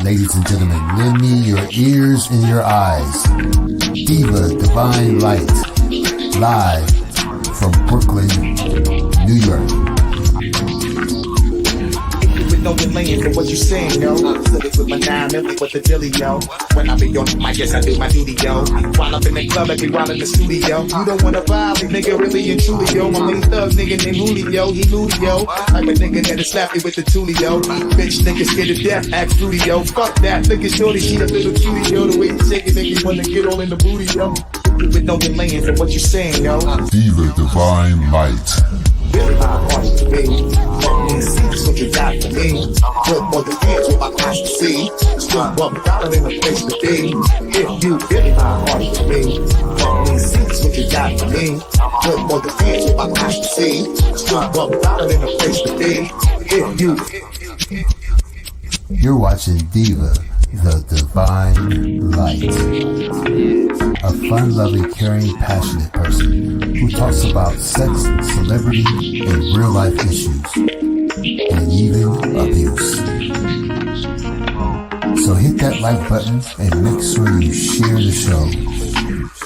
Ladies and gentlemen, lend me your ears and your eyes. Diva Divine Light, live from Brooklyn, New York. No delaying for what you saying, yo. Silly with my 9 milli with the dilly, yo. When I be on my yes, I do my duty, yo. While up in the club, I be wild in the studio. You don't wanna violate, nigga, really and truly, yo. My main thug nigga named Julio, he moody, yo. Like a nigga that'll slap me with the tulio. Bitch, nigga scared to death, act fruity, yo. Fuck that, nigga shorty, she a little cutie, yo. The way you shake it, make me wanna get all in the booty, yo. With no delaying for what you saying, yo. Diva Divine Light. Really my heart to me. See, that's what you got for me. Put more than hands with my eyes to see. Still $1 in a place to be. If you really my heart to me. See, that's what you got for me. Put more than hands with my eyes to see. Still $1 in a place to be. If you. You're watching Diva, the Divine Light. A fun-loving, caring, passionate person who talks about sex, celebrity, and real-life issues, and even abuse. So hit that like button and make sure you share the show.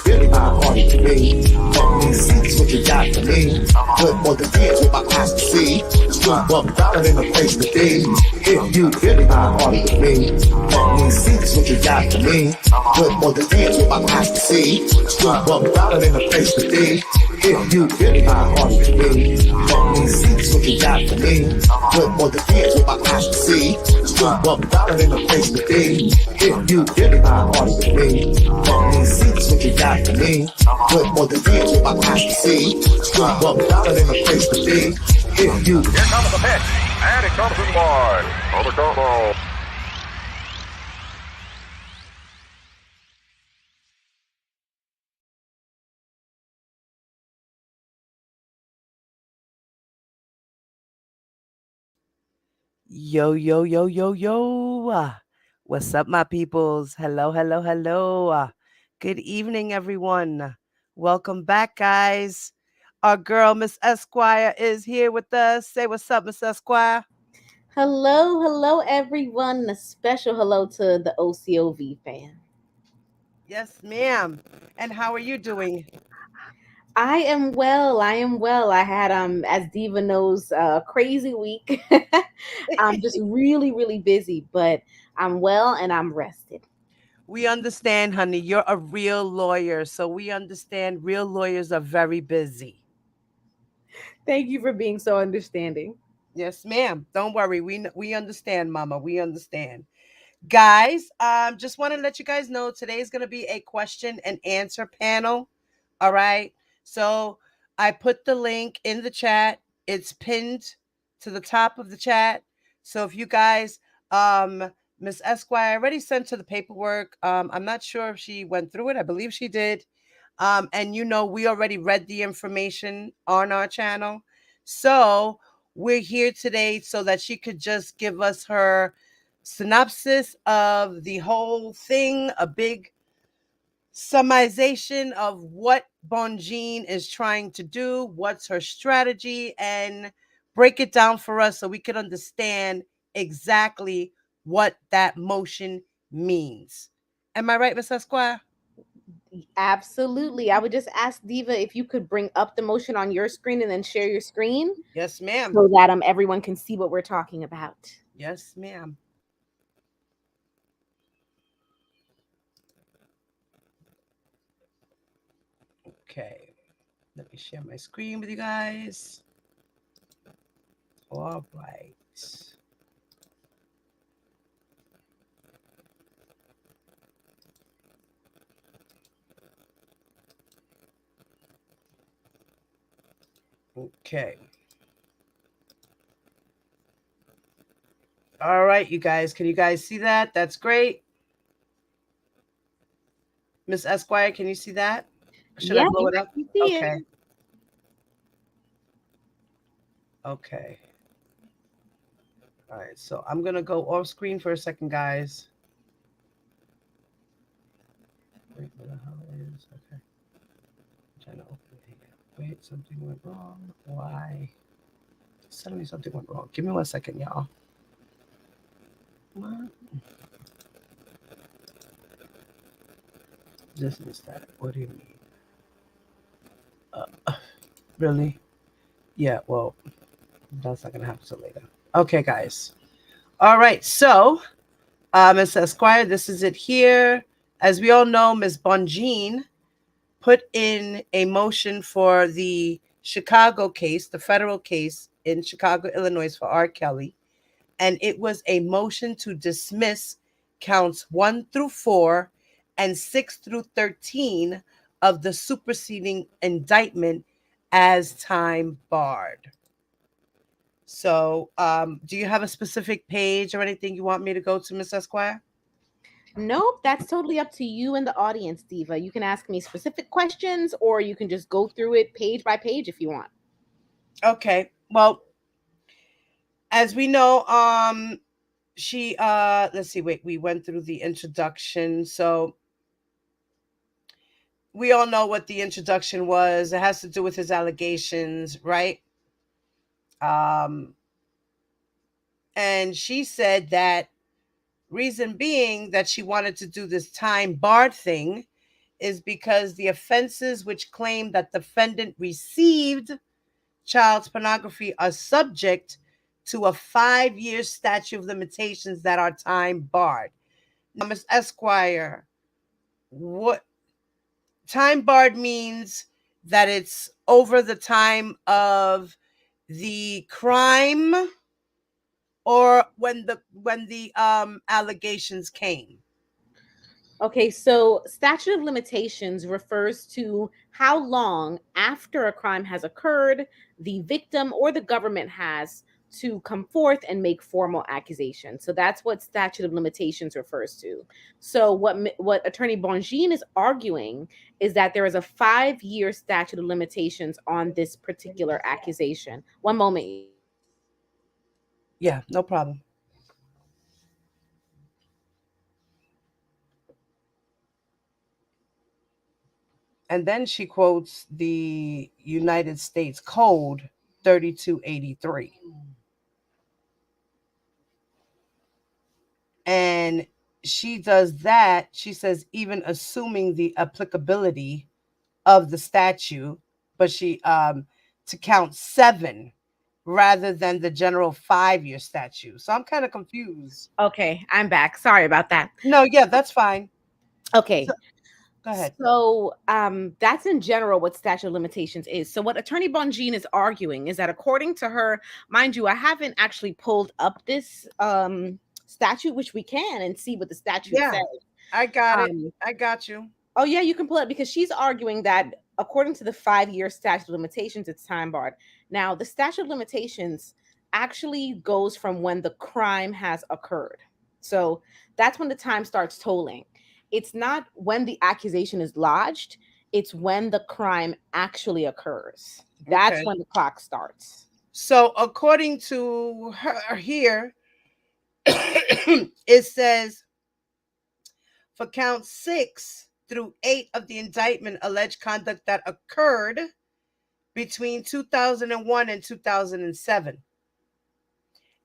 Really my heart to me. See, that's what you got for me. Put more than hands with my eyes to see. Still $1 in a place to be. If you really my heart to me. See, that's what you got for me. Put more than hands with my eyes to see. Still $1 in a place to be. If you really my heart to me. See, that's what you got for me. Put more than hands with my eyes to see. Still $1 in a place to be. If you really my heart to me. See, that's what you got for me. Put more than hands with my eyes to see. Still $1 in a place to be. If you. Here comes the pitch, and it comes in wide. On the combo. Yo, yo, yo, yo, yo. What's up, my peoples? Hello, hello, hello. Good evening, everyone. Welcome back, guys. Our girl, Miss Esquire, is here with us. Say what's up, Miss Esquire. Hello, hello, everyone. A special hello to the OCOV fan. Yes, ma'am. And how are you doing? I am well. I am well. I had as Diva knows, a crazy week. I'm just really, really busy, but I'm well and I'm rested. We understand, honey. You're a real lawyer, so we understand real lawyers are very busy. Thank you for being so understanding. Yes, ma'am. Don't worry. We understand, Mama. We understand. Guys, just want to let you guys know today is going to be a question and answer panel. All right. So I put the link in the chat. It's pinned to the top of the chat. So if you guys, Miss Esquire already sent to the paperwork. I'm not sure if she went through it. I believe she did. And we already read the information on our channel. So we're here today so that she could just give us her synopsis of the whole thing, a big summarization of what Bonjean is trying to do, what's her strategy, and break it down for us so we can understand exactly what that motion means. Am I right, Miss Esquire? Absolutely. I would just ask Diva if you could bring up the motion on your screen and then share your screen Yes, ma'am. so that everyone can see what we're talking about. Yes, ma'am. Okay. Let me share my screen with you guys. All right. Okay. All right, you guys. Can you guys see that? That's great. Miss Esquire, can you see that? Should I Yeah, blow it I up? can see it. Okay. Okay. All right. So I'm going to go off screen for a second, guys. Wait, where the hell is? Okay. I'm trying to open it here. Wait, something went wrong. Why? Suddenly something went wrong. Give me 1 second, y'all. What? This is that. What do you mean? Really? Yeah, well, that's not going to happen till later. Okay, guys. All right. So, Ms. Esquire, this is it here. As we all know, Ms. Bonjean put in a motion for the Chicago case, the federal case in Chicago, Illinois for R. Kelly. And it was a motion to dismiss counts 1 through 4 and 6 through 13 of the superseding indictment as time barred. So, do you have a specific page or anything you want me to go to, Miss Esquire? Nope, that's totally up to you and the audience, Diva. You can ask me specific questions or you can just go through it page by page if you want. Okay. Well, as we know, she let's see, wait, we went through the introduction. So we all know what the introduction was. It has to do with his allegations, right? Um and she said that reason being that she wanted to do this time barred thing is because the offenses which claim that defendant received child pornography are subject to a 5-year statute of limitations that are time barred. Now, Ms. Esquire, what time barred means that it's over the time of the crime or when the allegations came. Okay, so statute of limitations refers to how long after a crime has occurred the victim or the government has to come forth and make formal accusations. So that's what statute of limitations refers to. So what Attorney Bonjean is arguing is that there is a 5-year statute of limitations on this particular accusation. One moment. Yeah, no problem. And then she quotes the United States Code 3283. And she does that. She says, even assuming the applicability of the statute, but she to count 7 rather than the general 5-year statute. So I'm kind of confused. Okay, I'm back. Sorry about that. No, yeah, that's fine. Okay. So, go ahead. So that's in general what statute of limitations is. So what Attorney Bonjean is arguing is that according to her, mind you, I haven't actually pulled up this statute, which we can and see what the statute says. I got it. I got you. Oh yeah, you can pull it because she's arguing that according to the 5-year statute of limitations, it's time barred. Now the statute of limitations actually goes from when the crime has occurred. So that's when the time starts tolling. It's not when the accusation is lodged, it's when the crime actually occurs. That's Okay. when the clock starts. So according to her here, it says for count 6 through 8 of the indictment, alleged conduct that occurred between 2001 and 2007.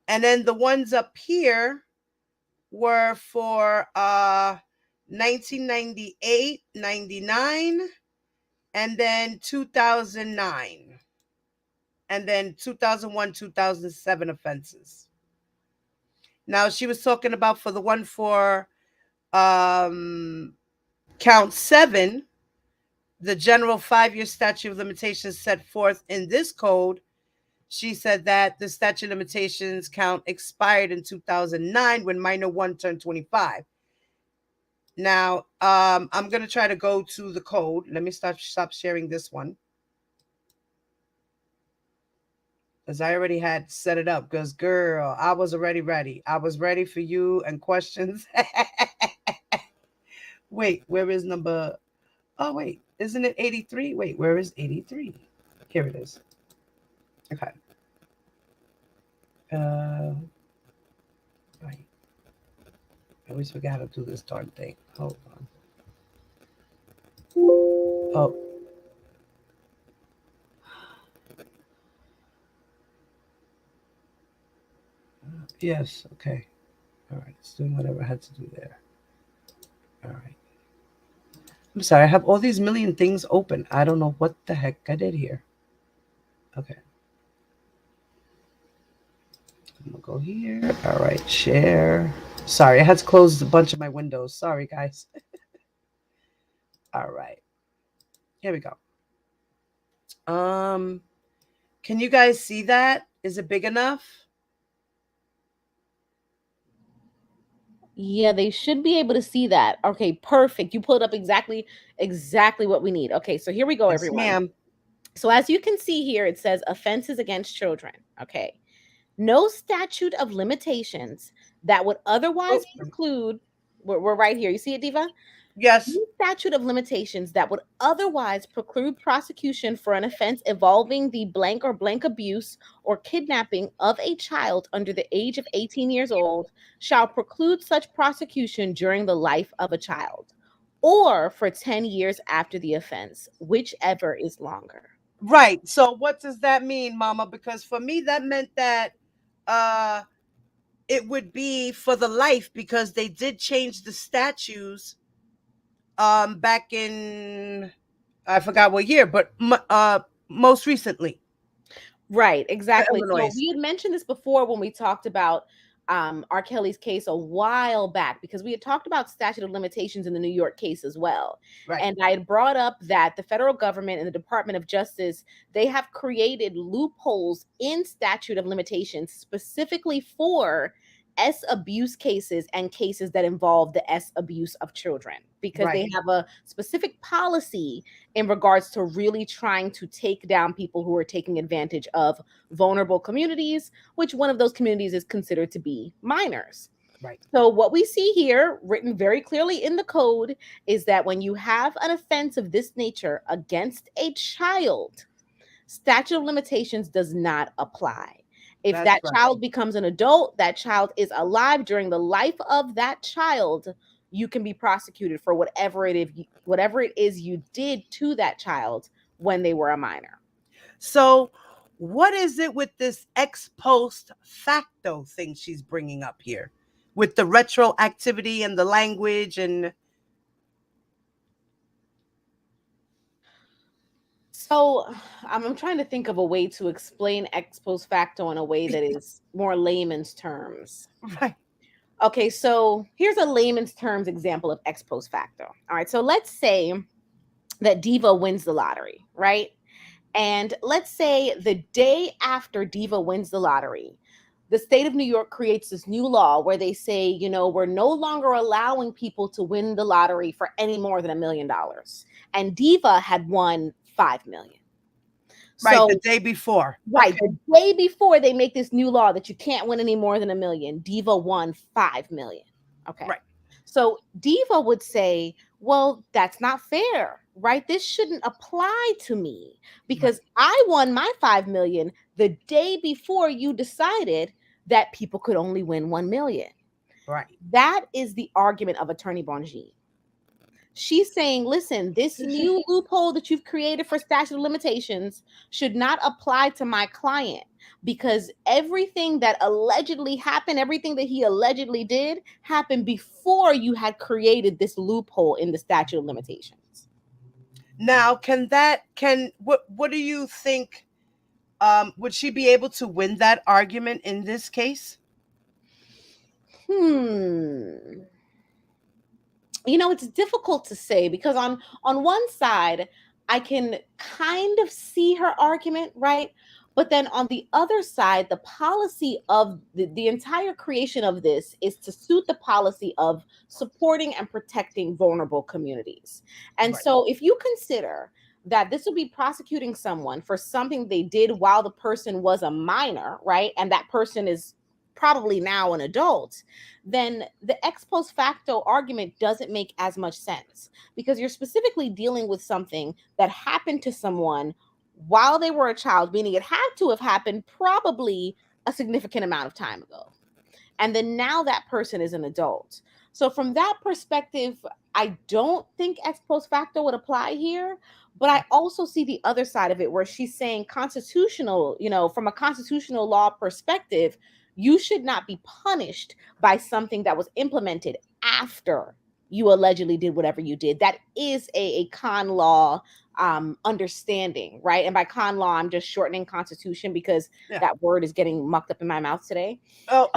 And then the ones up here were for 1998, 99, and then 2009, and then 2001, 2007 offenses. Now she was talking about for the one for um, count 7, the general 5-year statute of limitations set forth in this code. She said that the statute of limitations count expired in 2009 when minor 1 turned 25. Now, I'm going to try to go to the code. Let me stop sharing this one, because I already had set it up. Because, girl, I was already ready. I was ready for you and questions. Wait, where is number? Oh, wait, isn't it 83? Wait, where is 83? Here it is. Okay. Right. I always forget how to do this darn thing. Hold on. Oh. Yes, okay. All right, it's doing whatever I had to do there. All right. I'm sorry, I have all these million things open. I don't know what the heck I did here. Okay. I'm gonna go here. All right, share. Sorry, I had to close a bunch of my windows. Sorry, guys. All right. Here we go. Can you guys see that? Is it big enough? Yeah, they should be able to see that. Okay, perfect. You pulled up exactly what we need. Okay, so here we go, Yes, everyone. ma'am. So as you can see here, it says offenses against children. Okay. No statute of limitations that would otherwise preclude, we're right here. You see it, Diva? Yes. No statute of limitations that would otherwise preclude prosecution for an offense involving the blank or blank abuse or kidnapping of a child under the age of 18 years old shall preclude such prosecution during the life of a child or for 10 years after the offense, whichever is longer. Right. So what does that mean, Mama? Because for me, that meant that uh it would be for the life, because they did change the statutes back in, I forgot what year, but most recently. Right, exactly. So Illinois. we had mentioned this before when we talked about R. Kelly's case a while back, because we had talked about statute of limitations in the New York case as well. Right. And I had brought up that the federal government and the Department of Justice, they have created loopholes in statute of limitations specifically for S abuse cases and cases that involve the S abuse of children, because they have a specific policy in regards to really trying to take down people who are taking advantage of vulnerable communities, which one of those communities is considered to be minors. Right. So what we see here written very clearly in the code is that when you have an offense of this nature against a child, statute of limitations does not apply. If that child becomes an adult, that child is alive during the life of that child, you can be prosecuted for whatever it is you did to that child when they were a minor. So what is it with this ex post facto thing she's bringing up here with the retroactivity and the language? And so I'm trying to think of a way to explain ex post facto in a way that is more layman's terms. Right. Okay, so here's a layman's terms example of ex post facto. All right, so let's say that Diva wins the lottery, right? And let's say the day after Diva wins the lottery, the state of New York creates this new law where they say, you know, we're no longer allowing people to win the lottery for any more than $1 million. And Diva had won $5 million. Right, So, the day before. Right, the day before they make this new law that you can't win any more than $1 million, Diva won $5 million. Okay. Right. So Diva would say, well, that's not fair, right? This shouldn't apply to me because I won my $5 million the day before you decided that people could only win $1 million. Right. That is the argument of Attorney Bonji. She's saying, listen, this new loophole that you've created for statute of limitations should not apply to my client because everything that allegedly happened, everything that he allegedly did happened before you had created this loophole in the statute of limitations. Now, what do you think? Would she be able to win that argument in this case? It's difficult to say because on one side I can kind of see her argument, right? But then on the other side, the policy of the entire creation of this is to suit the policy of supporting and protecting vulnerable communities. And Right. so if you consider that this will be prosecuting someone for something they did while the person was a minor, right? And that person is probably now an adult, then the ex post facto argument doesn't make as much sense because you're specifically dealing with something that happened to someone while they were a child, meaning it had to have happened probably a significant amount of time ago. And then now that person is an adult. So from that perspective, I don't think ex post facto would apply here. But I also see the other side of it where she's saying constitutional, from a constitutional law perspective, you should not be punished by something that was implemented after you allegedly did whatever you did. That is a con law understanding, right? And by con law, I'm just shortening constitution because that word is getting mucked up in my mouth today. Oh,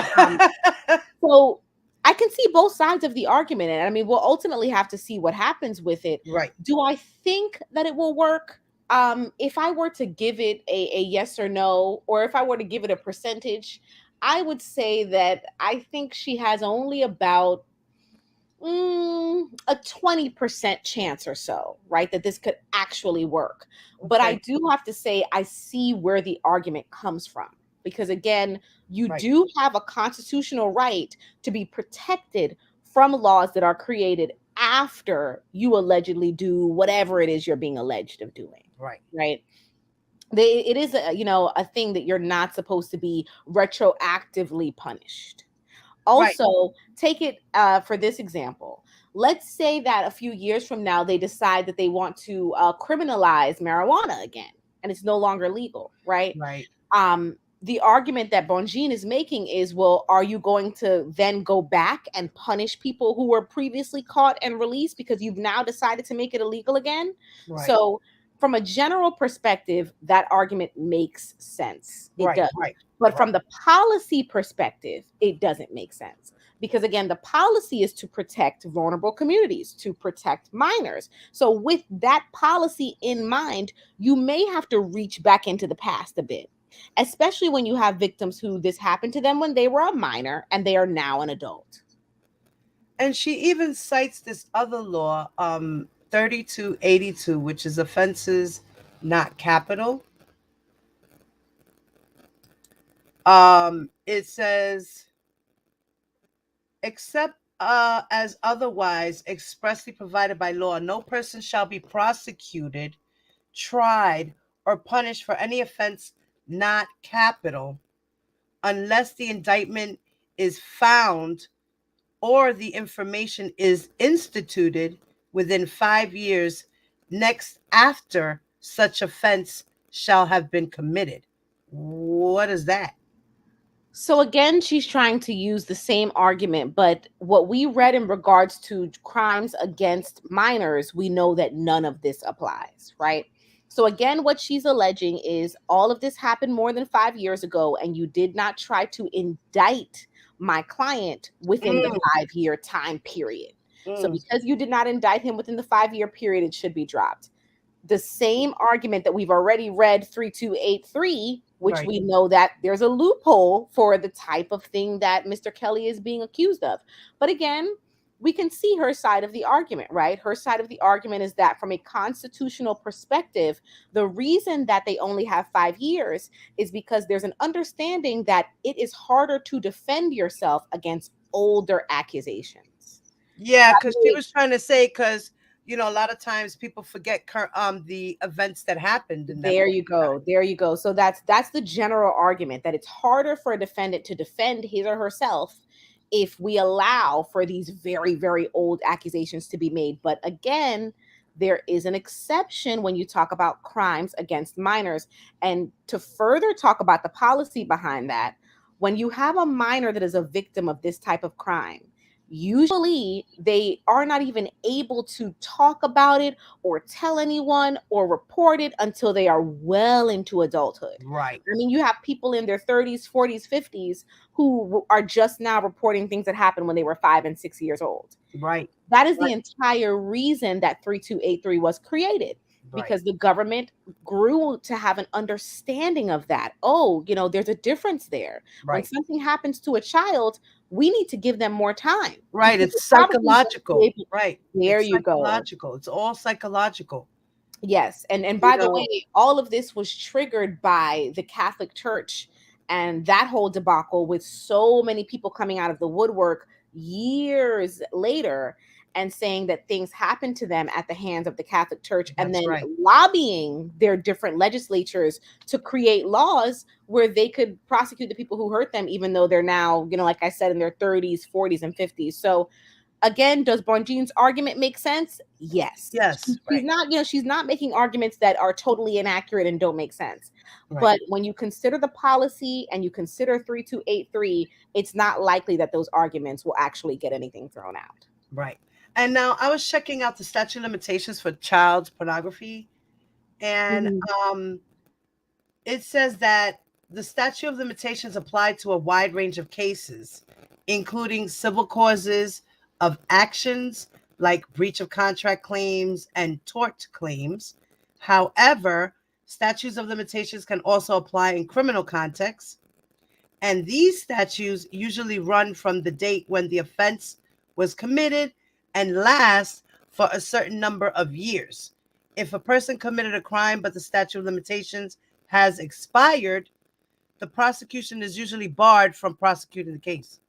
so I can see both sides of the argument. And I mean, we'll ultimately have to see what happens with it. Right. Do I think that it will work? If I were to give it a yes or no, or if I were to give it a percentage, I would say that I think she has only about a 20% chance or so, right? That this could actually work. Okay. But I do have to say, I see where the argument comes from. Because again, you do have a constitutional right to be protected from laws that are created after you allegedly do whatever it is you're being alleged of doing. Right. Right. It is a thing that you're not supposed to be retroactively punished. Also, take it for this example. Let's say that a few years from now, they decide that they want to criminalize marijuana again, and it's no longer legal, right? Right. The argument that Bonjean is making is, well, are you going to then go back and punish people who were previously caught and released because you've now decided to make it illegal again? Right. So from a general perspective, that argument makes sense. It does. Right. But from the policy perspective, it doesn't make sense. Because again, the policy is to protect vulnerable communities, to protect minors. So with that policy in mind, you may have to reach back into the past a bit, especially when you have victims who this happened to them when they were a minor and they are now an adult. And she even cites this other law, 3282, which is offenses not capital. It says, except as otherwise expressly provided by law, no person shall be prosecuted, tried, or punished for any offense not capital unless the indictment is found or the information is instituted within 5 years next after such offense shall have been committed. What is that? So again, she's trying to use the same argument, but what we read in regards to crimes against minors, we know that none of this applies, right? So again, what she's alleging is all of this happened more than 5 years ago, and you did not try to indict my client within the 5-year time period. So because you did not indict him within the 5-year period, it should be dropped. The same argument that we've already read 3283, which we know that there's a loophole for the type of thing that Mr. Kelly is being accused of. But again, we can see her side of the argument, right? Her side of the argument is that from a constitutional perspective, the reason that they only have 5 years is because there's an understanding that it is harder to defend yourself against older accusations. Yeah, because she was trying to say, because a lot of times people forget the events that happened. There you go. There you go. So that's the general argument, that it's harder for a defendant to defend his or herself if we allow for these very, very old accusations to be made. But again, there is an exception when you talk about crimes against minors. And to further talk about the policy behind that, when you have a minor that is a victim of this type of crime, usually they are not even able to talk about it or tell anyone or report it until they are well into adulthood. Right. I mean, you have people in their 30s, 40s, 50s who are just now reporting things that happened when they were 5 and 6 years old. Right. That is the Right. entire reason that 3283 was created, because the government grew to have an understanding of that. Oh, there's a difference there. When Right. something happens to a child, we need to give them more time. Right. Because It's they're probably going to be psychological. able- Right. There It's you go. psychological. It's all psychological. Yes. And You by the know, way, all of this was triggered by the Catholic Church and that whole debacle, with so many people coming out of the woodwork years later and saying that things happened to them at the hands of the Catholic Church, and that's then right. lobbying their different legislatures to create laws where they could prosecute the people who hurt them, even though they're now, like I said, in their 30s, 40s, and 50s. So again, does Bonjean's argument make sense? Yes. Yes. She's Right. not, she's not making arguments that are totally inaccurate and don't make sense. Right. But when you consider the policy and you consider 3283, it's not likely that those arguments will actually get anything thrown out. Right. And now I was checking out the statute of limitations for child pornography, and it says that the statute of limitations apply to a wide range of cases, including civil causes of actions like breach of contract claims and tort claims. However, statutes of limitations can also apply in criminal contexts, and these statutes usually run from the date when the offense was committed and last for a certain number of years. If a person committed a crime but the statute of limitations has expired, the prosecution is usually barred from prosecuting the case.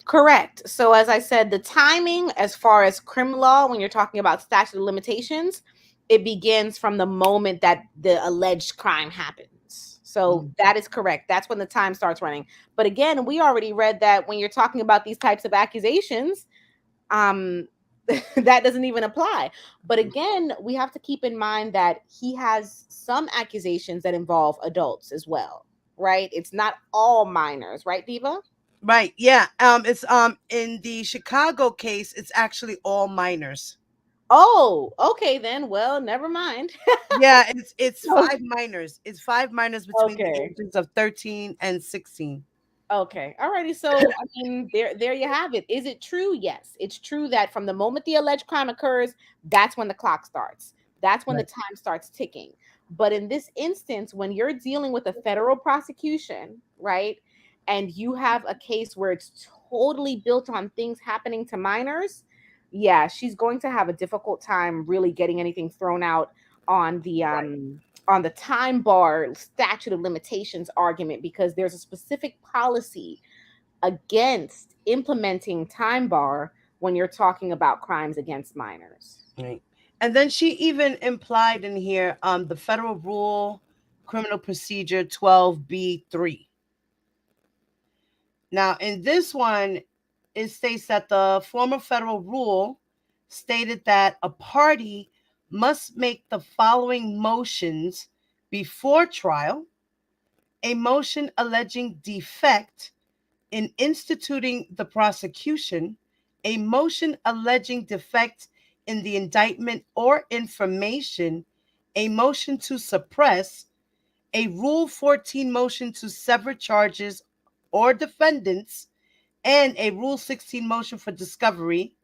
Correct. So as I said, the timing as far as criminal law, when you're talking about statute of limitations, it begins from the moment that the alleged crime happens. So that is correct. That's when the time starts running. But again, we already read that when you're talking about these types of accusations, that doesn't even apply. But again, we have to keep in mind that he has some accusations that involve adults as well, right? It's not all minors, right, Diva? Right. Yeah. It's in the Chicago case, it's actually all minors. Oh, okay then. Well, never mind. Yeah, it's 5 minors. It's 5 minors between the Okay. ages of 13 and 16. Okay. Alrighty. So I mean, there you have it. Is it true? Yes. It's true that from the moment the alleged crime occurs, that's when the clock starts. That's when the time starts ticking. But in this instance, when you're dealing with a federal prosecution, right, and you have a case where it's totally built on things happening to minors, yeah, she's going to have a difficult time really getting anything thrown out on the time bar statute of limitations argument, because there's a specific policy against implementing time bar when you're talking about crimes against minors. Right. And then she even implied in here the federal rule criminal procedure 12B3. Now, in this one, it states that the former federal rule stated that a party must make the following motions before trial: a motion alleging defect in instituting the prosecution, a motion alleging defect in the indictment or information, a motion to suppress, a Rule 14 motion to sever charges or defendants, and a Rule 16 motion for discovery.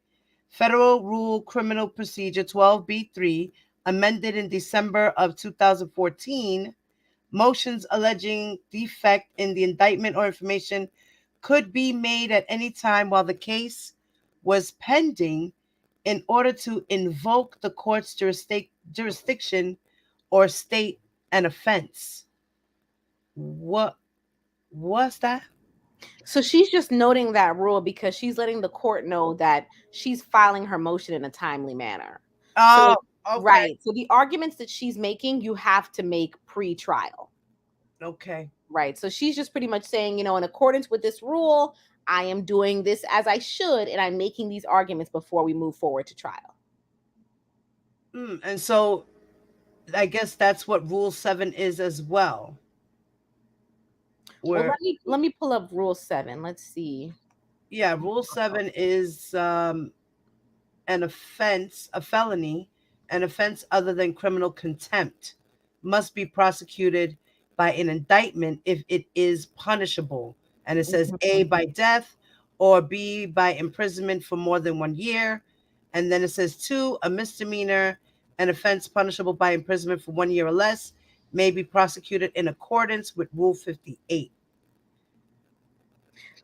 Federal Rule Criminal Procedure 12B3, amended in December of 2014. Motions alleging defect in the indictment or information could be made at any time while the case was pending in order to invoke the court's jurisdiction or state an offense. What was that? So she's just noting that rule because she's letting the court know that she's filing her motion in a timely manner. Oh, So, okay. right. So the arguments that she's making, you have to make pre-trial. Okay. Right. So she's just pretty much saying, in accordance with this rule, I am doing this as I should, and I'm making these arguments before we move forward to trial. And so I guess that's what Rule 7 is as well. Well, Where, let me pull up Rule 7. Let's see. yeah, Rule 7 is an offense, a felony, an offense other than criminal contempt must be prosecuted by an indictment if it is punishable. And it says A, Mhm. by death, or B, by imprisonment for more than 1 year. And then it says 2, a misdemeanor, an offense punishable by imprisonment for 1 year or less, may be prosecuted in accordance with Rule 58.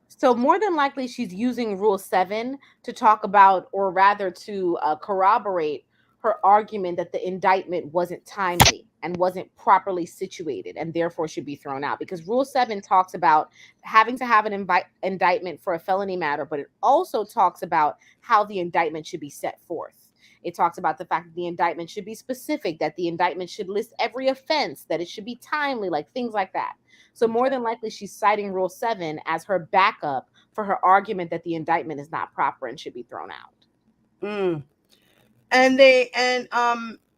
So more than likely, she's using Rule 7 to talk about, or rather to corroborate her argument that the indictment wasn't timely and wasn't properly situated and therefore should be thrown out. Because Rule 7 talks about having to have an indictment for a felony matter, but it also talks about how the indictment should be set forth. It talks about the fact that the indictment should be specific, that the indictment should list every offense, that it should be timely, like things like that. So more than likely, she's citing Rule 7 as her backup for her argument that the indictment is not proper and should be thrown out. Mm. And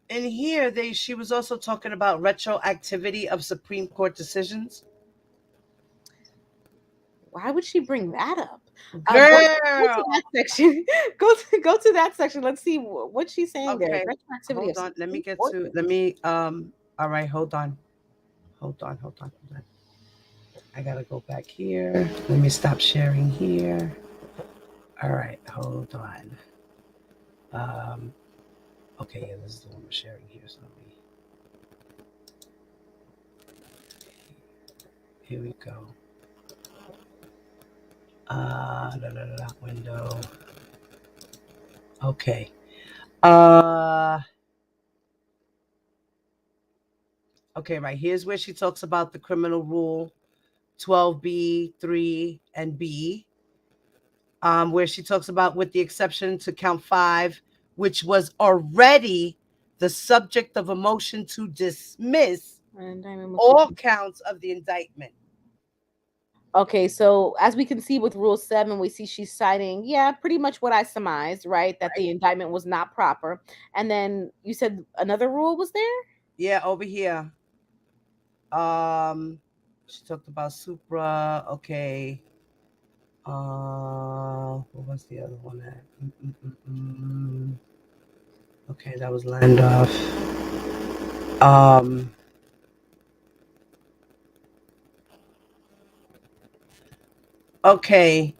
in here she was also talking about retroactivity of Supreme Court decisions. Why would she bring that up? Go to Girl. that section. Go to that section. Let's see what she's saying there. Okay. Retroactivity of Hold on. Let me Supreme get Court. to all right, hold on. Hold on. I gotta go back here. Let me stop sharing here. All right, hold on. Okay, yeah, this is the one we're sharing here. So here we go. Window. Okay. Okay, right. Here's where she talks about the criminal rule 12B, 3, and B. Where she talks about, with the exception to count 5, which was already the subject of a motion to dismiss all counts of the indictment. Okay, so as we can see with Rule 7, we see she's citing, pretty much what I surmised, right? That the indictment was not proper. And then you said another rule was there? Yeah, over here. She talked about supra. Okay. What was the other one at? Okay, that was Landoff. Okay.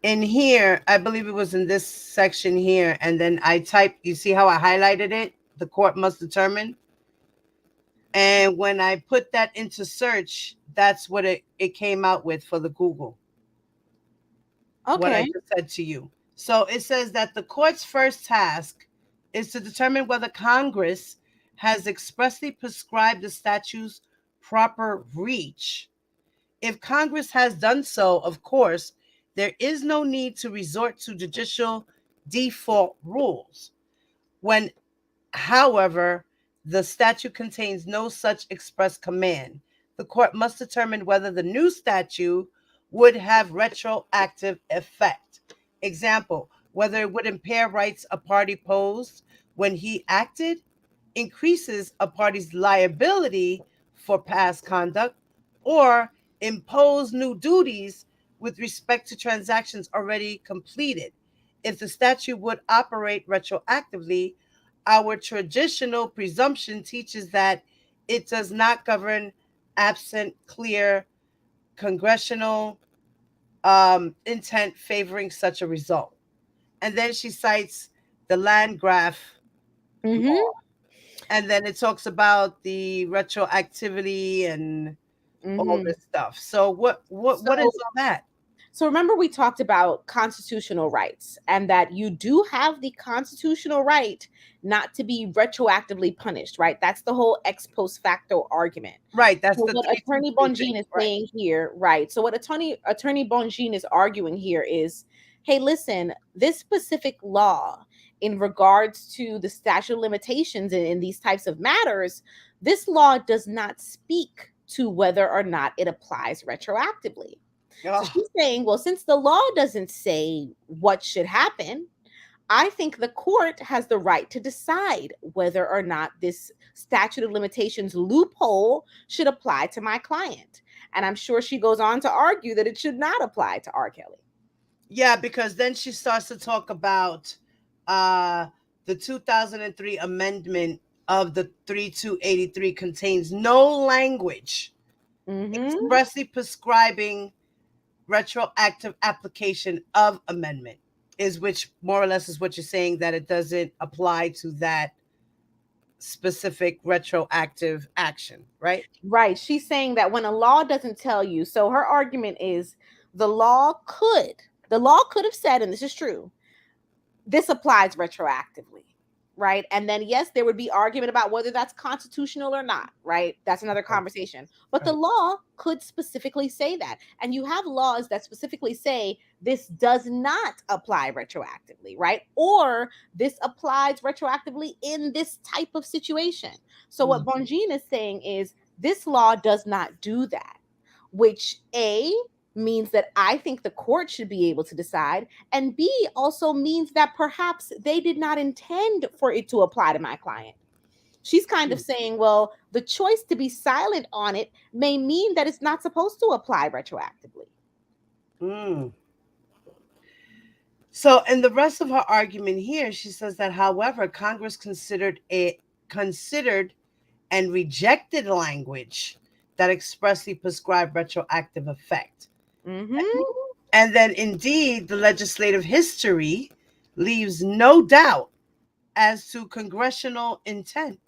In here, I believe it was in this section here, and then I typed, you see how I highlighted it? The court must determine. And when I put that into search, that's what it came out with for the Google. Okay. What I just said to you. So it says that the court's first task is to determine whether Congress has expressly prescribed the statute's proper reach. If Congress has done so, of course, there is no need to resort to judicial default rules. When, however, the statute contains no such express command, the court must determine whether the new statute would have retroactive effect. Example, whether it would impair rights a party posed when he acted, increases a party's liability for past conduct, or impose new duties with respect to transactions already completed. If the statute would operate retroactively, our traditional presumption teaches that it does not govern absent clear congressional intent favoring such a result. And then she cites the Landgraf law. And then it talks about the retroactivity and all this stuff. So what is all that? So remember, we talked about constitutional rights and that you do have the constitutional right not to be retroactively punished, right? That's the whole ex post facto argument. Right. That's so the what Attorney Bongine is saying here, right? So what Attorney Bongine is arguing here is, hey, listen, this specific law in regards to the statute of limitations in these types of matters, this law does not speak to whether or not it applies retroactively. So Oh, she's saying, well, since the law doesn't say what should happen, I think the court has the right to decide whether or not this statute of limitations loophole should apply to my client. And I'm sure she goes on to argue that it should not apply to R. Kelly. yeah, because then she starts to talk about uh, the 2003 amendment of the 3283 contains no language expressly prescribing retroactive application of amendment, is which more or less is what you're saying, that it doesn't apply to that specific retroactive action, right? Right. She's saying that when a law doesn't tell you, so her argument is the law could have said, and this is true, this applies retroactively, right? And then, yes, there would be argument about whether that's constitutional or not, right? That's another conversation. But the law could specifically say that. And you have laws that specifically say this does not apply retroactively, right? Or this applies retroactively in this type of situation. So what Bonjean is saying is this law does not do that, which means that I think the court should be able to decide, and B also means that perhaps they did not intend for it to apply to my client. She's kind of saying, well, the choice to be silent on it may mean that it's not supposed to apply retroactively. So in the rest of her argument here, she says that, however, Congress considered and rejected language that expressly prescribed retroactive effect. And then, indeed, the legislative history leaves no doubt as to congressional intent.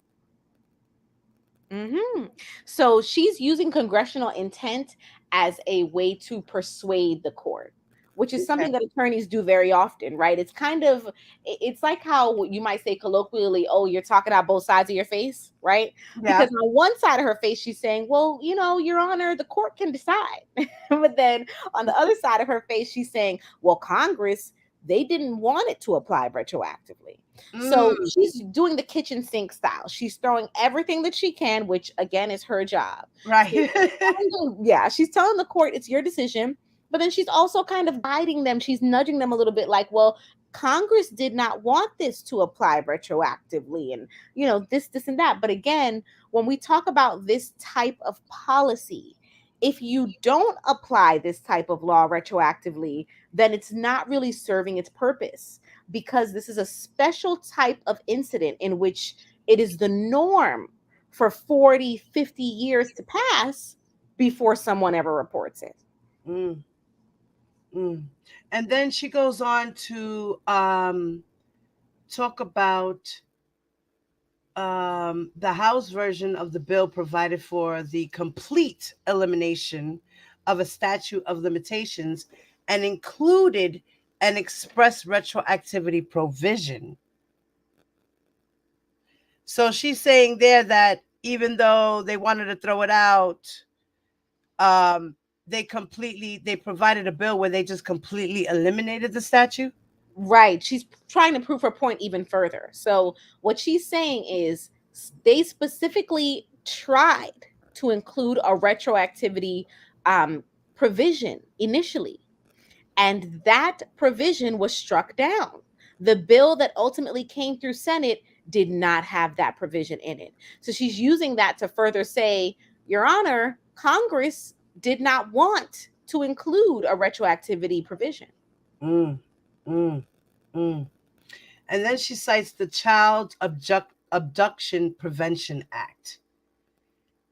So she's using congressional intent as a way to persuade the court, which is something that attorneys do very often, right? It's kind of, it's like how you might say colloquially, oh, you're talking out both sides of your face, right? Yeah. Because on one side of her face, she's saying, well, you know, Your Honor, the court can decide. But then on the other side of her face, she's saying, well, Congress, they didn't want it to apply retroactively. So she's doing the kitchen sink style. She's throwing everything that she can, which again is her job. Right. Yeah, she's telling the court it's your decision, but then she's also kind of guiding them. She's nudging them a little bit like, well, Congress did not want this to apply retroactively and, you know, this, and that. But again, when we talk about this type of policy, if you don't apply this type of law retroactively, then it's not really serving its purpose, because this is a special type of incident in which it is the norm for 40, 50 years to pass before someone ever reports it. And then she goes on to talk about the House version of the bill provided for the complete elimination of a statute of limitations and included an express retroactivity provision. So she's saying there that even though they wanted to throw it out, they provided a bill where they just completely eliminated the statute. Right. She's trying to prove her point even further. So what she's saying is they specifically tried to include a retroactivity provision initially, and that provision was struck down. The bill that ultimately came through Senate did not have that provision in it. So she's using that to further say, Your Honor, Congress did not want to include a retroactivity provision. And then she cites the Child Abduction Prevention Act.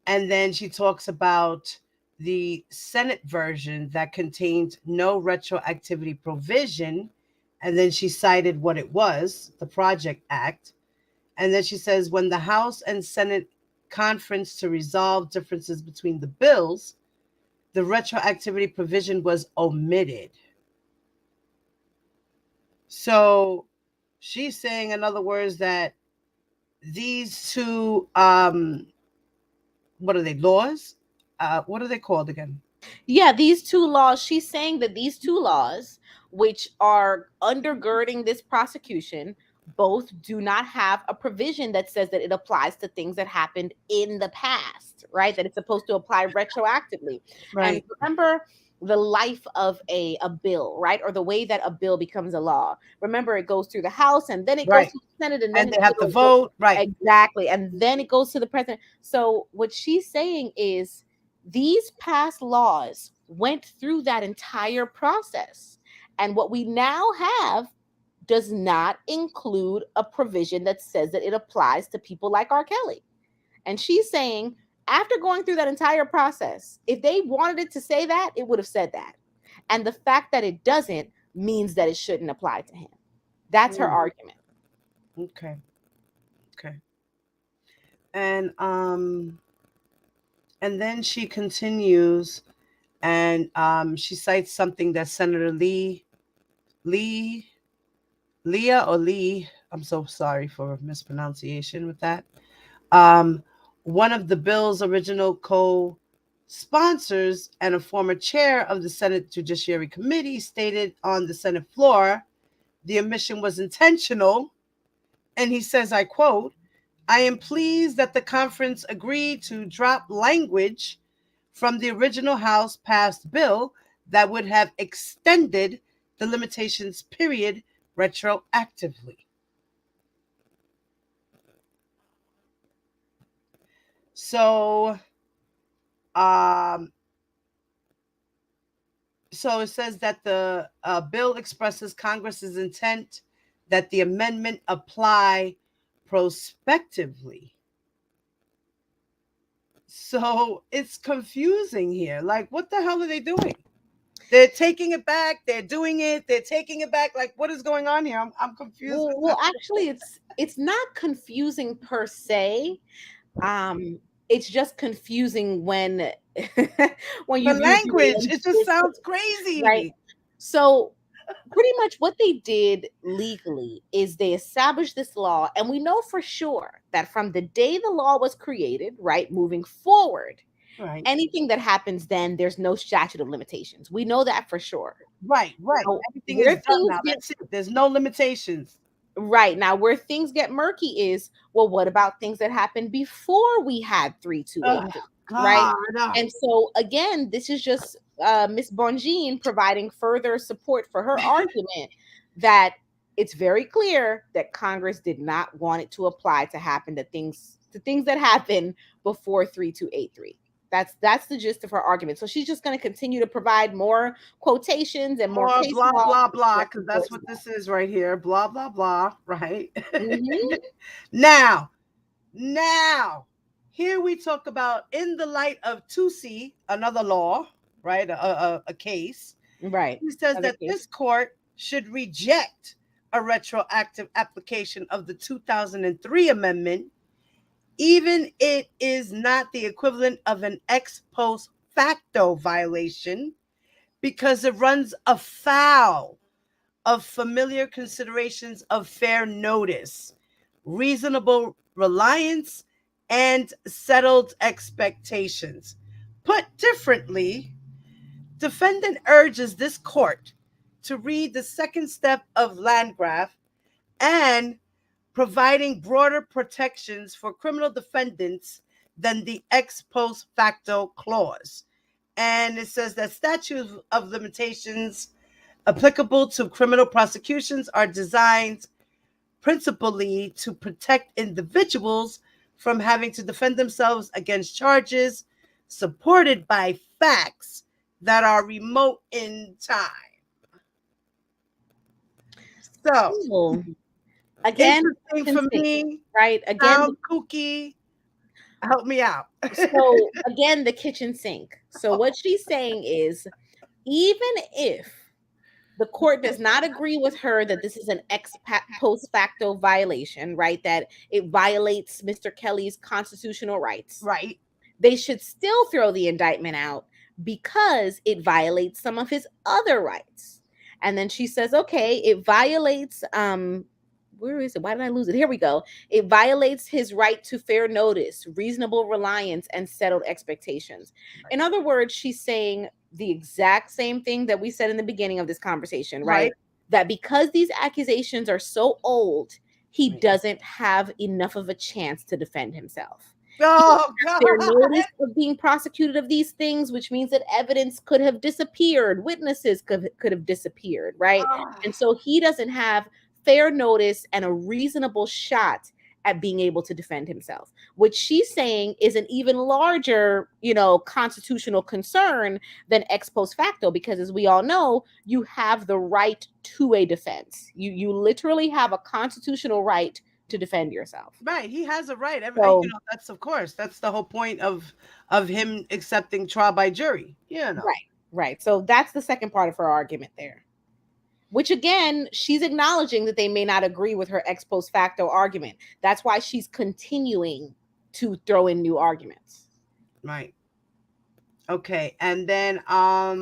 And then she talks about the Senate version that contained no retroactivity provision. And then she cited what it was, the Project Act. And then she says, when the House and Senate conference to resolve differences between the bills, the retroactivity provision was omitted. So she's saying, in other words, that these two, what are they, laws? What are they called again? Yeah, these two laws, she's saying that these two laws, which are undergirding this prosecution, both do not have a provision that says that it applies to things that happened in the past, right? That it's supposed to apply retroactively. And Right. remember the life of a bill, right? Or the way that a bill becomes a law. Remember, it goes through the House and then it goes Right. to the Senate and And then they have to vote. Right. exactly. And then it goes to the president. So what she's saying is these past laws went through that entire process. And what we now have does not include a provision that says that it applies to people like R. Kelly. And she's saying, after going through that entire process, if they wanted it to say that, it would have said that. And the fact that it doesn't means that it shouldn't apply to him. That's her argument. Okay. Okay. And then she continues, and she cites something that Senator Lee Leah or Lee, I'm so sorry for mispronunciation with that. Um, One of the bill's original co-sponsors and a former chair of the Senate Judiciary Committee stated on the Senate floor the omission was intentional. And he says, I quote, I am pleased that the conference agreed to drop language from the original House passed bill that would have extended the limitations period retroactively. So, um, so it says that the bill expresses Congress's intent that the amendment apply prospectively. So it's confusing here. Like, what the hell are they doing? They're taking it back. They're doing it. They're taking it back. Like, what is going on here? I'm confused. Well, actually, it's not confusing per se. It's just confusing when when you The use language, it just sounds crazy. right. So pretty much what they did legally is they established this law, and we know for sure that from the day the law was created, right, moving forward, Right. anything that happens then, there's no statute of limitations. We know that for sure. Right. Now, Everything where is done things now. get That's it. There's no limitations. right now, where things get murky is, well, what about things that happened before we had 328? Right. God. And so again, this is just Miss Bongine providing further support for her argument that it's very clear that Congress did not want it to apply to happen to things that happen before 3283. That's the gist of her argument. So she's just going to continue to provide more quotations and more Or case blah, law blah, blah, because that's what this is right here. Blah, blah, blah, right? Mhm. Now, here we talk about in the light of 2C, another law, right? A case. Right. He says Another that case. this court should reject a retroactive application of the 2003 amendment, even it is not the equivalent of an ex post facto violation, because it runs afoul of familiar considerations of fair notice, reasonable reliance, and settled expectations. Put differently, defendant urges this court to read the second step of Landgraf and providing broader protections for criminal defendants than the ex post facto clause. And it says that statutes of limitations applicable to criminal prosecutions are designed principally to protect individuals from having to defend themselves against charges supported by facts that are remote in time. So, again, interesting for me, right? Again, sound kooky. Help me out. So again, the kitchen sink. So what she's saying is, even if the court does not agree with her that this is an ex post facto violation, right? That it violates Mr. Kelly's constitutional rights. Right. They should still throw the indictment out because it violates some of his other rights. And then she says, okay, it violates where is it? Why did I lose it? Here we go. It violates his right to fair notice, reasonable reliance, and settled expectations. Right. In other words, she's saying the exact same thing that we said in the beginning of this conversation, right? That because these accusations are so old, he doesn't have enough of a chance to defend himself. Oh Their God. notice of being prosecuted of these things, which means that evidence could have disappeared, witnesses could have disappeared, right? And so he doesn't have fair notice and a reasonable shot at being able to defend himself, which she's saying is an even larger, constitutional concern than ex post facto, because as we all know, you have the right to a defense. You literally have a constitutional right to defend yourself. Right, he has a right. So, That's of course that's the whole point of him accepting trial by jury. right. So that's the second part of her argument there. Which again, she's acknowledging that they may not agree with her ex post facto argument. That's why she's continuing to throw in new arguments. Right. Okay, and then all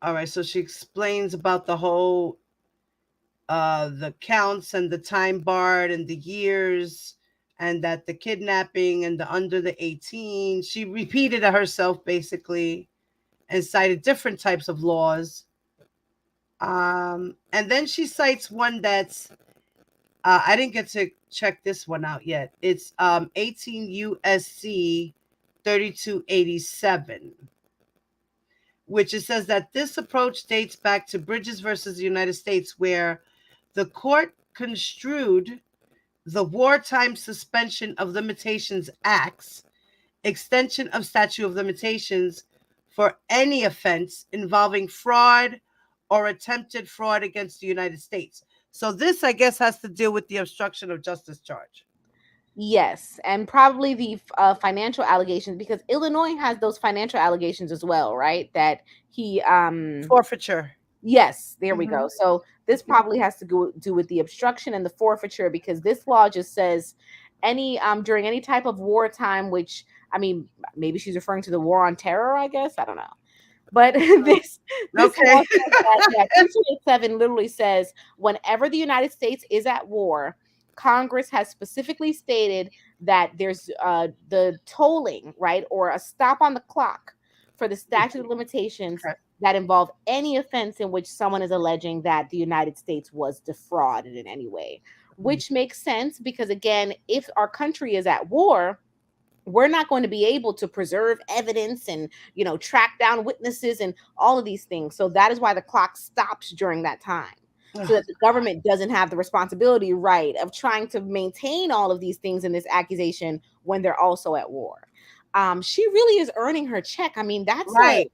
right, so she explains about the whole the counts and the time barred and the years, and that the kidnapping and the under the 18, she repeated it herself basically and cited different types of laws. And then she cites one that's I didn't get to check this one out yet. It's 18 USC 3287, which it says that this approach dates back to Bridges versus the United States, where the court construed the Wartime Suspension of Limitations Act's extension of statute of limitations for any offense involving fraud or attempted fraud against the United States. So this, I guess, has to deal with the obstruction of justice charge. Yes, and probably the financial allegations, because Illinois has those financial allegations as well, right? That he forfeiture. Yes, there we go. So this probably has to do with the obstruction and the forfeiture, because this law just says any during any type of wartime, which I mean, maybe she's referring to the war on terror, I guess. I don't know. But this okay. law says that 287 literally says whenever the United States is at war, Congress has specifically stated that there's the tolling, right, or a stop on the clock for the statute of limitations that involve any offense in which someone is alleging that the United States was defrauded in any way, which makes sense because, again, if our country is at war, we're not going to be able to preserve evidence and, track down witnesses and all of these things. So that is why the clock stops during that time. So that the government doesn't have the responsibility, right, of trying to maintain all of these things in this accusation when they're also at war. She really is earning her check. I mean, that's right.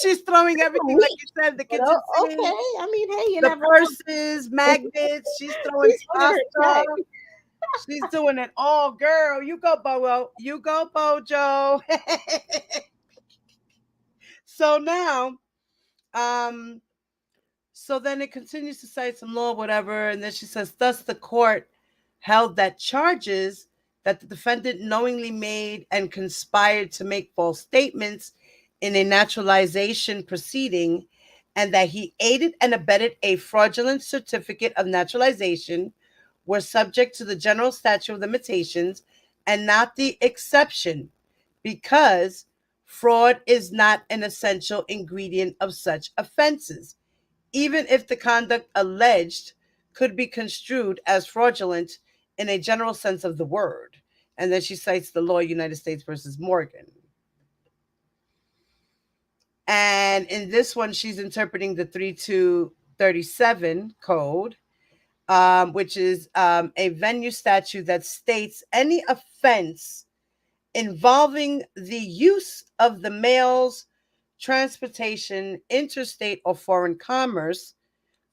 She's throwing everything, like you said, the kitchen okay. I mean, hey, the purses, magnets. She's throwing pasta. She's doing it all, girl. You go, Bojo. You go, Bojo. So now, so then it continues to cite some law, whatever, and then she says, thus the court held that charges that the defendant knowingly made and conspired to make false statements in a naturalization proceeding, and that he aided and abetted a fraudulent certificate of naturalization, were subject to the general statute of limitations and not the exception, because fraud is not an essential ingredient of such offenses, even if the conduct alleged could be construed as fraudulent in a general sense of the word. And then she cites the law, United States versus Morgan. And in this one, she's interpreting the 3237 code, which is a venue statute that states any offense involving the use of the mail's transportation, interstate or foreign commerce.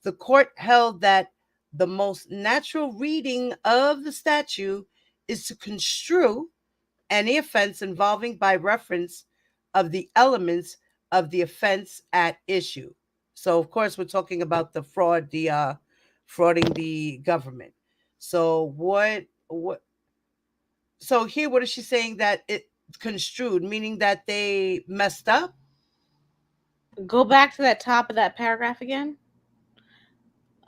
The court held that the most natural reading of the statute is to construe any offense involving by reference of the elements of the offense at issue. So, of course, we're talking about the fraud, the frauding the government. So what? So here, what is she saying that it construed, meaning that they messed up? Go back to that top of that paragraph again.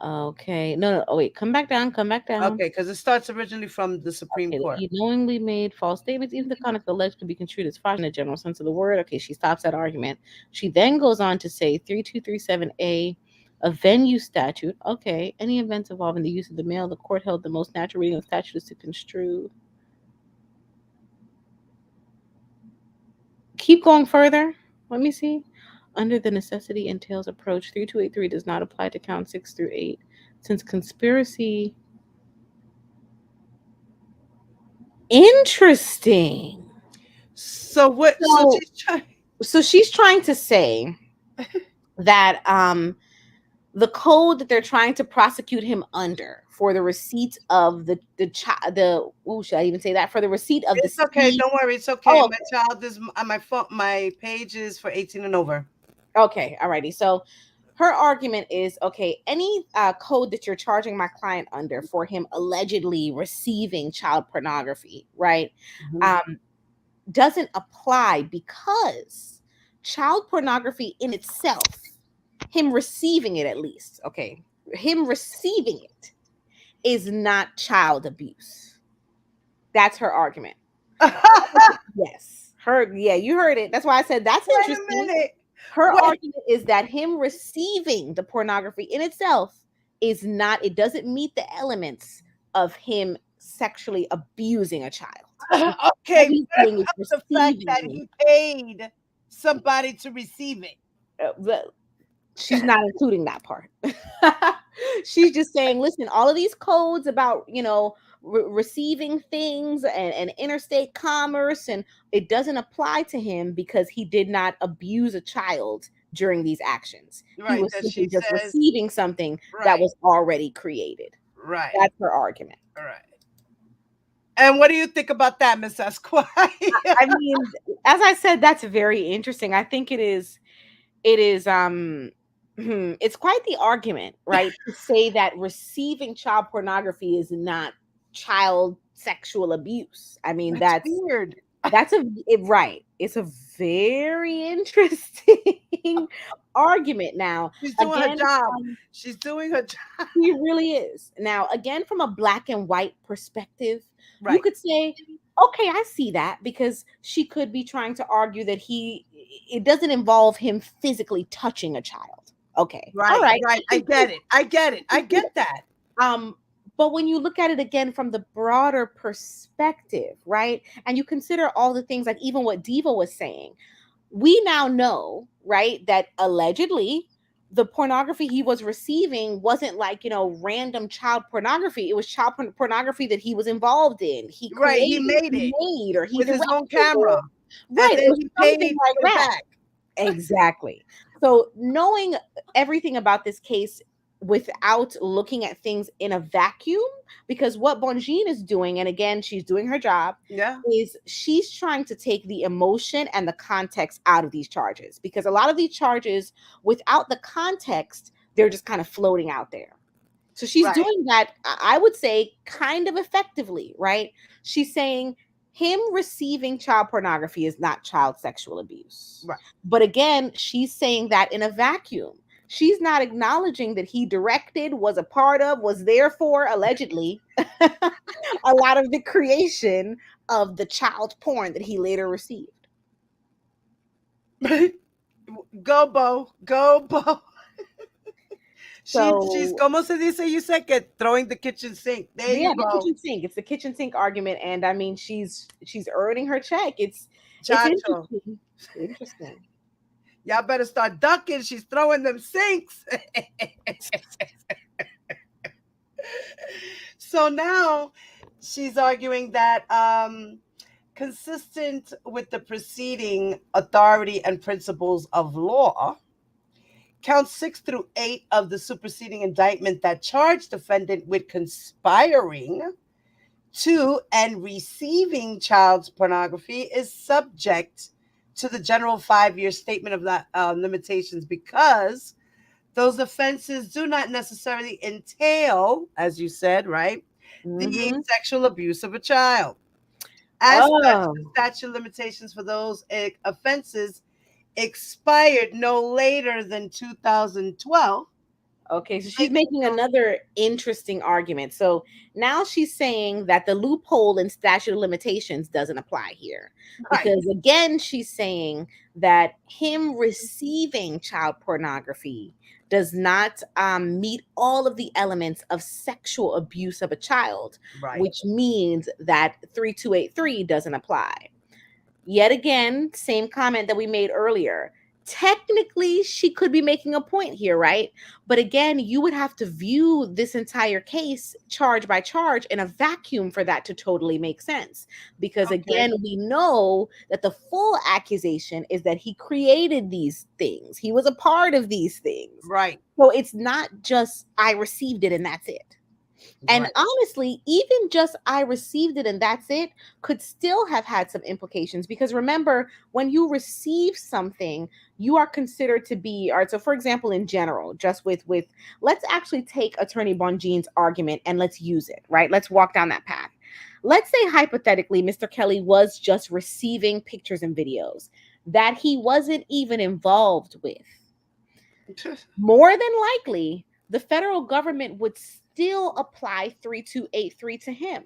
Okay. No. Oh, wait. Come back down. Come back down. Okay, because it starts originally from the Supreme Okay, Court. he knowingly made false statements. Even the conduct alleged could be construed as fraud in the general sense of the word. Okay, she stops that argument. She then goes on to say 3237A, a venue statute. Okay, any events involving the use of the mail, the court held the most natural reading of the statute is to construe. Keep going further. Let me see. Under the necessity entails approach, 3283 does not apply to count 6 through 8, since conspiracy. Interesting. So what? So, She's trying. so she's trying to say that the code that they're trying to prosecute him under for the receipt of the should I even say that, for the receipt of the It's okay. seed. Don't worry. It's okay. Oh, My child is on my phone. My page is for 18 and over. okay, alrighty. So her argument is, okay, any code that you're charging my client under for him allegedly receiving child pornography, right, doesn't apply because child pornography in itself, him receiving it at least, okay, him receiving it is not child abuse. That's her argument. Yes. Yeah, you heard it. That's why I said that's Wait a interesting. minute. Her Wait. argument is that him receiving the pornography in itself is not, it doesn't meet the elements of him sexually abusing a child. Okay. What he's What doing is about the fact that receiving he paid somebody to receive it? but she's not including that part. She's just saying, listen, all of these codes about, receiving things and interstate commerce, and it doesn't apply to him because he did not abuse a child during these actions. Right. He was That simply she just says. receiving something that Right. was already created. Right. That's her argument. All right. And what do you think about that, Miss Esquire? I mean, as I said, that's very interesting. I think it's quite the argument, right? To say that receiving child pornography is not child sexual abuse. I mean, that's weird. right. It's a very interesting argument. Now, She's doing her again, job. She's doing her job. she really is. Now, again, from a black and white perspective, you Right. could say, okay, I see that, because she could be trying to argue that it doesn't involve him physically touching a child. Okay. Right. All right. Right. I get it. I get that. But when you look at it again from the broader perspective, right? And you consider all the things, like even what Diva was saying, we now know, right, that allegedly the pornography he was receiving wasn't like, random child pornography. It was child pornography that he was involved in. He created, he made or he with his own directed, camera. right? And then Or he something paid like for it that. back. Exactly. So knowing everything about this case without looking at things in a vacuum, because what Bonjean is doing, and again, she's doing her job, is she's trying to take the emotion and the context out of these charges, because a lot of these charges, without the context, they're just kind of floating out there. So she's doing that, I would say, kind of effectively, right? She's saying him receiving child pornography is not child sexual abuse. Right. But again, she's saying that in a vacuum. She's not acknowledging that he directed, was a part of, was there for, allegedly, a lot of the creation of the child porn that he later received. Go, Bo. Go, Bo. She's como se dice, you said, throwing the kitchen sink. There you go. The kitchen sink. It's the kitchen sink argument, and I mean, she's earning her check. It's interesting. Y'all better start ducking. She's throwing them sinks. So now she's arguing that consistent with the preceding authority and principles of law, counts 6 through 8 of the superseding indictment that charged defendant with conspiring to and receiving child pornography is subject to the general 5-year statement of limitations, because those offenses do not necessarily entail, as you said, right, the sexual abuse of a child. As such, the statute of limitations for those offenses expired no later than 2012. Okay, so she's making another interesting argument. So now she's saying that the loophole in statute of limitations doesn't apply here. Right. Because again, she's saying that him receiving child pornography does not meet all of the elements of sexual abuse of a child, Right. which means that 3283 doesn't apply. Yet again, same comment that we made earlier. Technically, she could be making a point here, right? But again, you would have to view this entire case charge by charge in a vacuum for that to totally make sense. Because again, we know that the full accusation is that he created these things, he was a part of these things. Right. So it's not just I received it and that's it. And Right. honestly, even just I received it and that's it could still have had some implications, because remember, when you receive something, you are considered to be, all right. So for example, in general, just with let's actually take Attorney Bonjean's argument and let's use it, right? Let's walk down that path. Let's say hypothetically, Mr. Kelly was just receiving pictures and videos that he wasn't even involved with. More than likely, the federal government would still apply 3283 to him.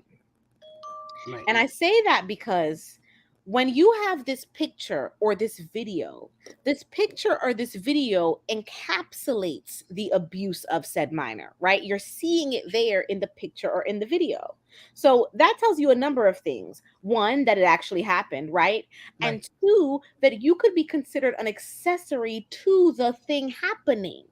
Right. And I say that because when you have this picture or this video encapsulates the abuse of said minor, right? You're seeing it there in the picture or in the video. So that tells you a number of things. One, that it actually happened, right? And two, that you could be considered an accessory to the thing happening,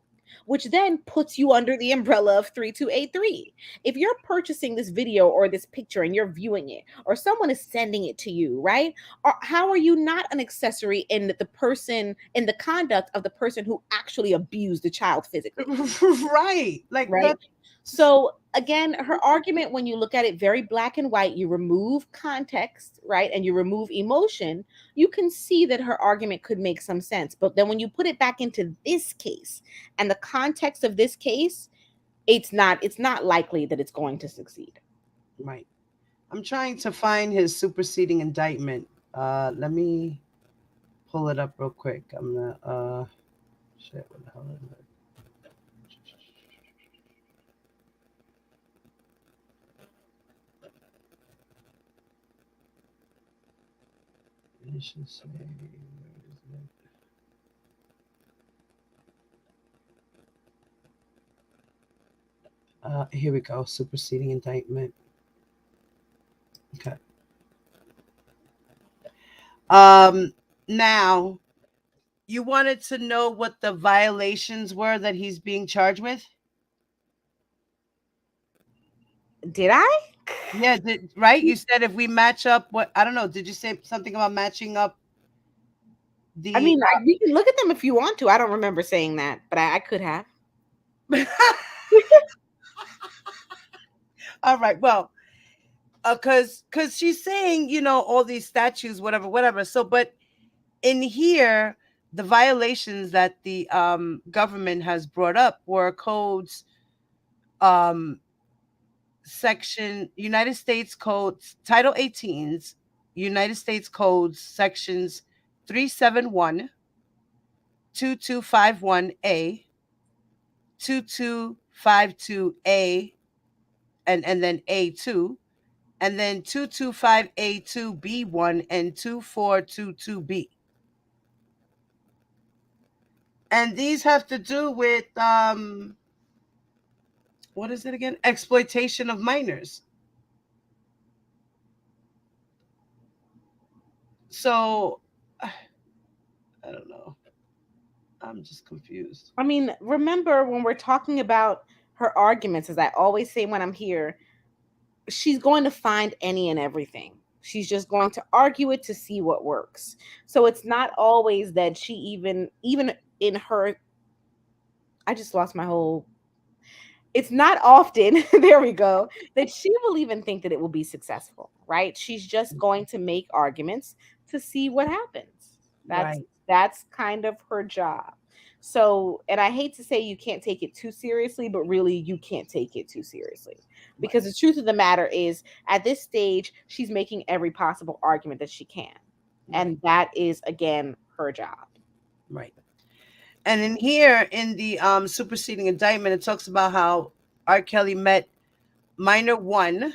which then puts you under the umbrella of 3283. If you're purchasing this video or this picture and you're viewing it, or someone is sending it to you, right? Or how are you not an accessory in the conduct of the person who actually abused the child physically? Right. Like, right. So again, her argument, when you look at it very black and white, you remove context, right? And you remove emotion, you can see that her argument could make some sense. But then when you put it back into this case and the context of this case, it's not likely that it's going to succeed. Right. I'm trying to find his superseding indictment. Let me pull it up real quick. I'm gonna shit, what the hell is it? It should say, where is it? Here we go. Superseding indictment. Okay. Now, you wanted to know what the violations were that he's being charged with? Did I? Yeah, right? You said if we match up what, I don't know, did you say something about matching up the I mean, you can look at them if you want to. I don't remember saying that, but I could have. All right. Well, because she's saying, all these statutes, whatever. So, but in here, the violations that the government has brought up were codes, section United States Codes, Title 18's United States Codes, sections 371, 2251A, 2252A, and then A2, and then 225A2B1 and 2422B. And these have to do with what is it again? Exploitation of minors. So I don't know. I'm just confused. I mean, remember when we're talking about her arguments, as I always say when I'm here, she's going to find any and everything. She's just going to argue it to see what works. So it's not always that she even in her, I just lost my whole, it's not often, there we go, that she will even think that it will be successful, right? She's just going to make arguments to see what happens. That's kind of her job. So, and I hate to say you can't take it too seriously, but really you can't take it too seriously, because the truth of the matter is, at this stage, she's making every possible argument that she can. And that is, again, her job. Right. And in here, in the superseding indictment, it talks about how R. Kelly met minor one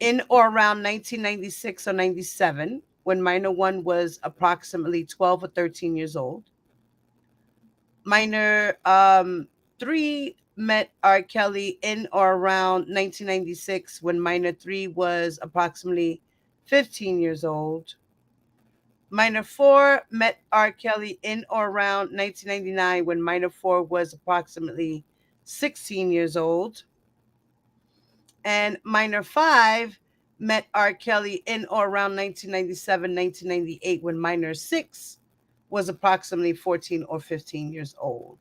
in or around 1996 or 97, when minor one was approximately 12 or 13 years old. Minor three met R. Kelly in or around 1996, when minor three was approximately 15 years old. Minor four met R. Kelly in or around 1999, when minor four was approximately 16 years old. And minor five met R. Kelly in or around 1997, 1998, when minor six was approximately 14 or 15 years old.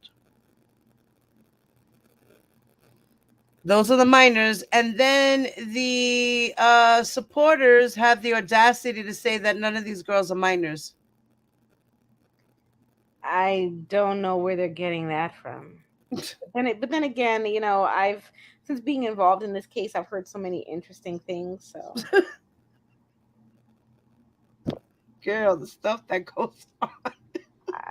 Those are the minors. And then the supporters have the audacity to say that none of these girls are minors. I don't know where they're getting that from. But then again, I've since being involved in this case, I've heard so many interesting things. So Girl, the stuff that goes on.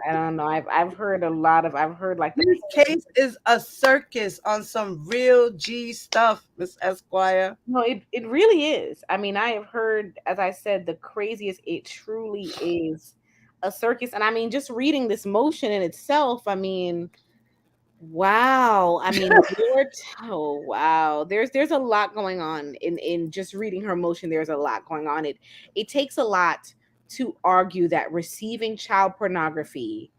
I don't know. I've heard a lot of. I've heard like the. This case is a circus on some real G stuff, Miss Esquire. No, it really is. I mean, I have heard, as I said, the craziest. It truly is a circus, and I mean, just reading this motion in itself. I mean, wow. I mean, oh wow. There's a lot going on in just reading her motion. There's a lot going on. It takes a lot to argue that receiving child pornography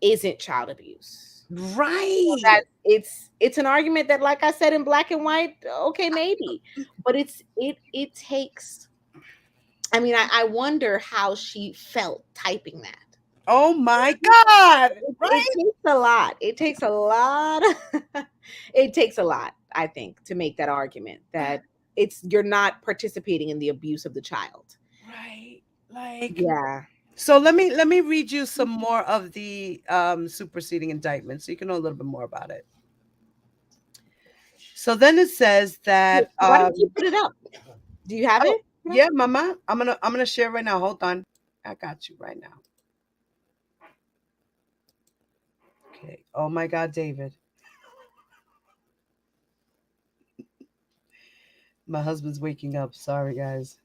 isn't child abuse. Right. That it's an argument that, like I said, in black and white, okay, maybe, but it takes. I mean, I wonder how she felt typing that. Oh my God. It Right? takes a lot. It takes a lot. It takes a lot, I think, to make that argument that you're not participating in the abuse of the child. Right. Like, Yeah. so let me read you some more of the superseding indictment so you can know a little bit more about it. So then it says that Why don't you put it up? Do you have oh, it? yeah, mama, I'm gonna share right now. Hold on. I got you right now. Okay. Oh my God, David. My husband's waking up. Sorry, guys.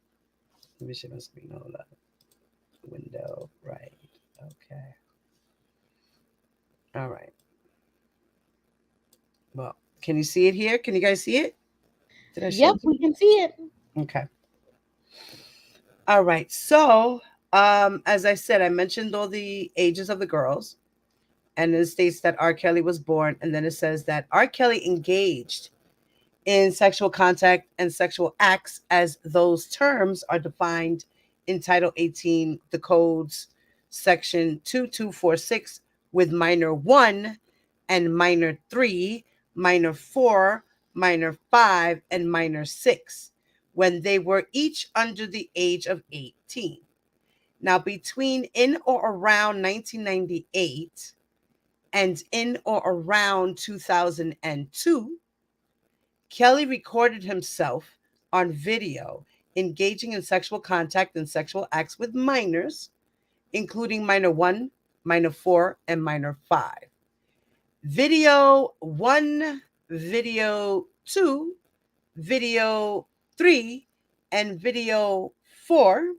Let me share my screen. Hold on. Window. Right. Okay. All right. Well, can you see it here? Can you guys see it? Did I share Yep, it? we can see it. Okay. All right. So, as I said, I mentioned all the ages of the girls, and it states that R. Kelly was born, and then it says that R. Kelly engaged in sexual contact and sexual acts as those terms are defined in Title 18, the codes, section 2246, with minor 1 and minor 3, minor 4, minor 5, and minor 6, when they were each under the age of 18. Now, between in or around 1998 and in or around 2002, Kelly recorded himself on video engaging in sexual contact and sexual acts with minors, including minor 1, minor 4, and minor 5. Video 1, video 2, video 3, and video 4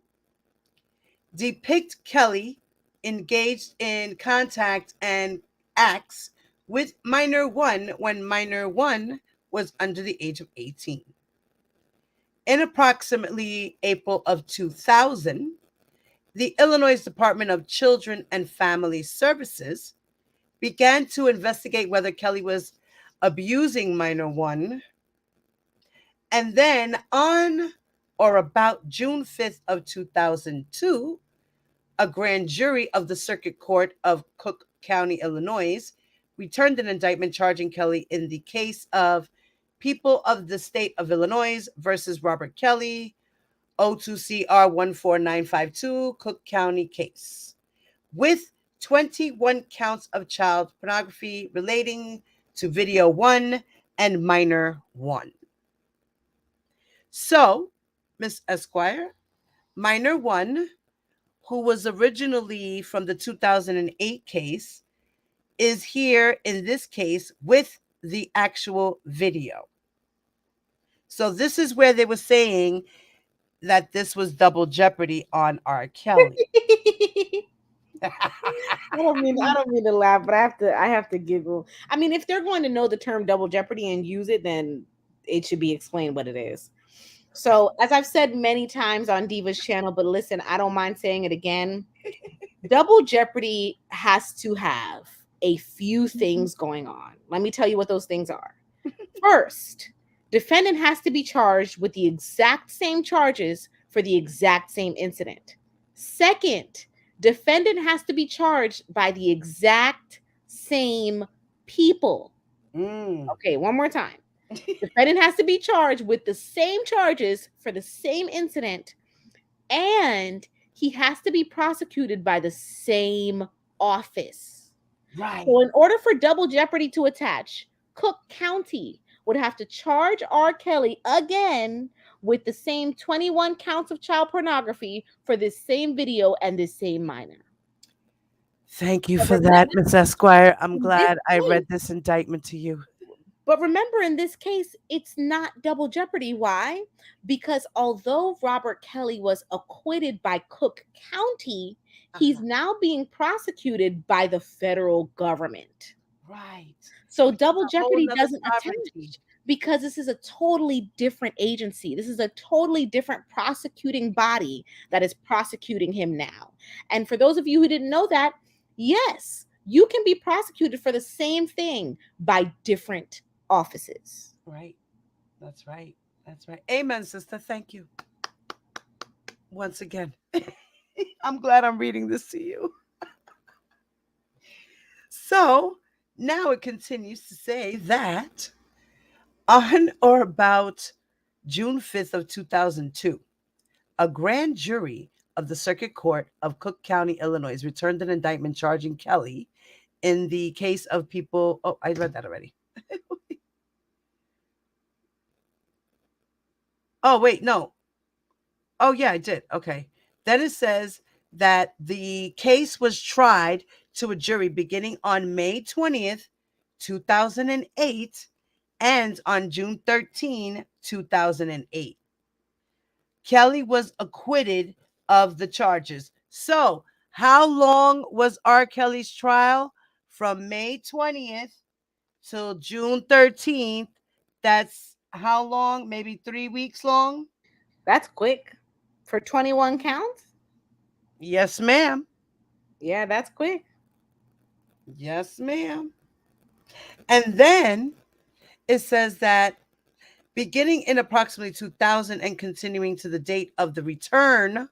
depict Kelly engaged in contact and acts with minor 1 when minor 1 was under the age of 18. In approximately April of 2000, the Illinois Department of Children and Family Services began to investigate whether Kelly was abusing minor 1. And then on or about June 5th of 2002, a grand jury of the Circuit Court of Cook County, Illinois, returned an indictment charging Kelly in the case of People of the State of Illinois versus Robert Kelly, O2CR 14952, Cook County case, with 21 counts of child pornography relating to video 1 and minor 1. So, Miss Esquire, minor 1, who was originally from the 2008 case, is here in this case with the actual video. So this is where they were saying that this was double jeopardy on R. Kelly. I don't mean to laugh, but I have to giggle. I mean, if they're going to know the term double jeopardy and use it, then it should be explained what it is. So, as I've said many times on Diva's channel, but listen, I don't mind saying it again. Double jeopardy has to have a few things going on. Let me tell you what those things are. First, defendant has to be charged with the exact same charges for the exact same incident. Second, defendant has to be charged by the exact same people. Okay, one more time. Defendant has to be charged with the same charges for the same incident, and he has to be prosecuted by the same office. Right. So in order for double jeopardy to attach, Cook County would have to charge R. Kelly again with the same 21 counts of child pornography for this same video and this same minor. Thank you for that, Miss Esquire. I'm In glad this I case- read this indictment to you. But remember, in this case, it's not double jeopardy. Why? Because although Robert Kelly was acquitted by Cook County, he's now being prosecuted by the federal government. Right. So Which is double a whole jeopardy nother doesn't sovereignty. attach because this is a totally different agency. This is a totally different prosecuting body that is prosecuting him now. And for those of you who didn't know that, yes, you can be prosecuted for the same thing by different offices. Right. That's right. That's right. Amen, sister. Thank you. Once again. I'm glad I'm reading this to you. So now it continues to say that on or about June 5th of 2002, a grand jury of the Circuit Court of Cook County, Illinois, returned an indictment charging Kelly in the case of people. Oh, I read that already. Oh, wait, no. Oh, yeah, I did. Okay. Then it says that the case was tried to a jury beginning on May 20th, 2008, and on June 13, 2008. Kelly was acquitted of the charges. So, how long was R. Kelly's trial? From May 20th till June 13th. That's how long? Maybe 3 weeks long? That's quick. For 21 counts? Yes, ma'am. Yeah, that's quick. Yes, ma'am. And then it says that beginning in approximately 2000 and continuing to the date of the return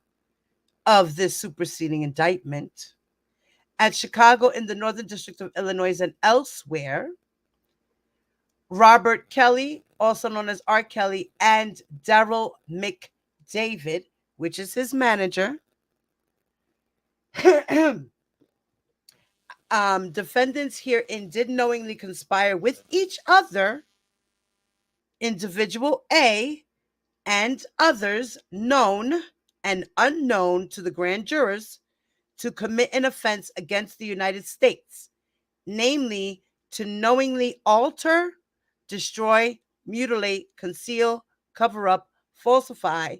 of this superseding indictment at Chicago in the Northern District of Illinois and elsewhere, Robert Kelly, also known as R. Kelly, and Daryl McDavid, which is his manager, defendants herein did knowingly conspire with each other, individual A, and others known and unknown to the grand jurors, to commit an offense against the United States, namely to knowingly alter, destroy, mutilate, conceal, cover up, falsify,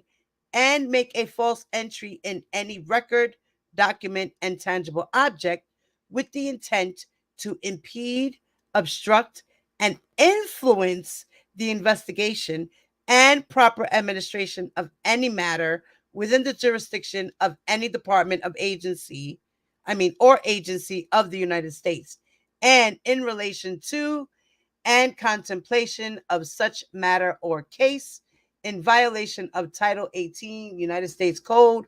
and make a false entry in any record, document, and tangible object with the intent to impede, obstruct, and influence the investigation and proper administration of any matter within the jurisdiction of any department of agency, or agency of the United States, and in relation to and contemplation of such matter or case in violation of Title 18 United States Code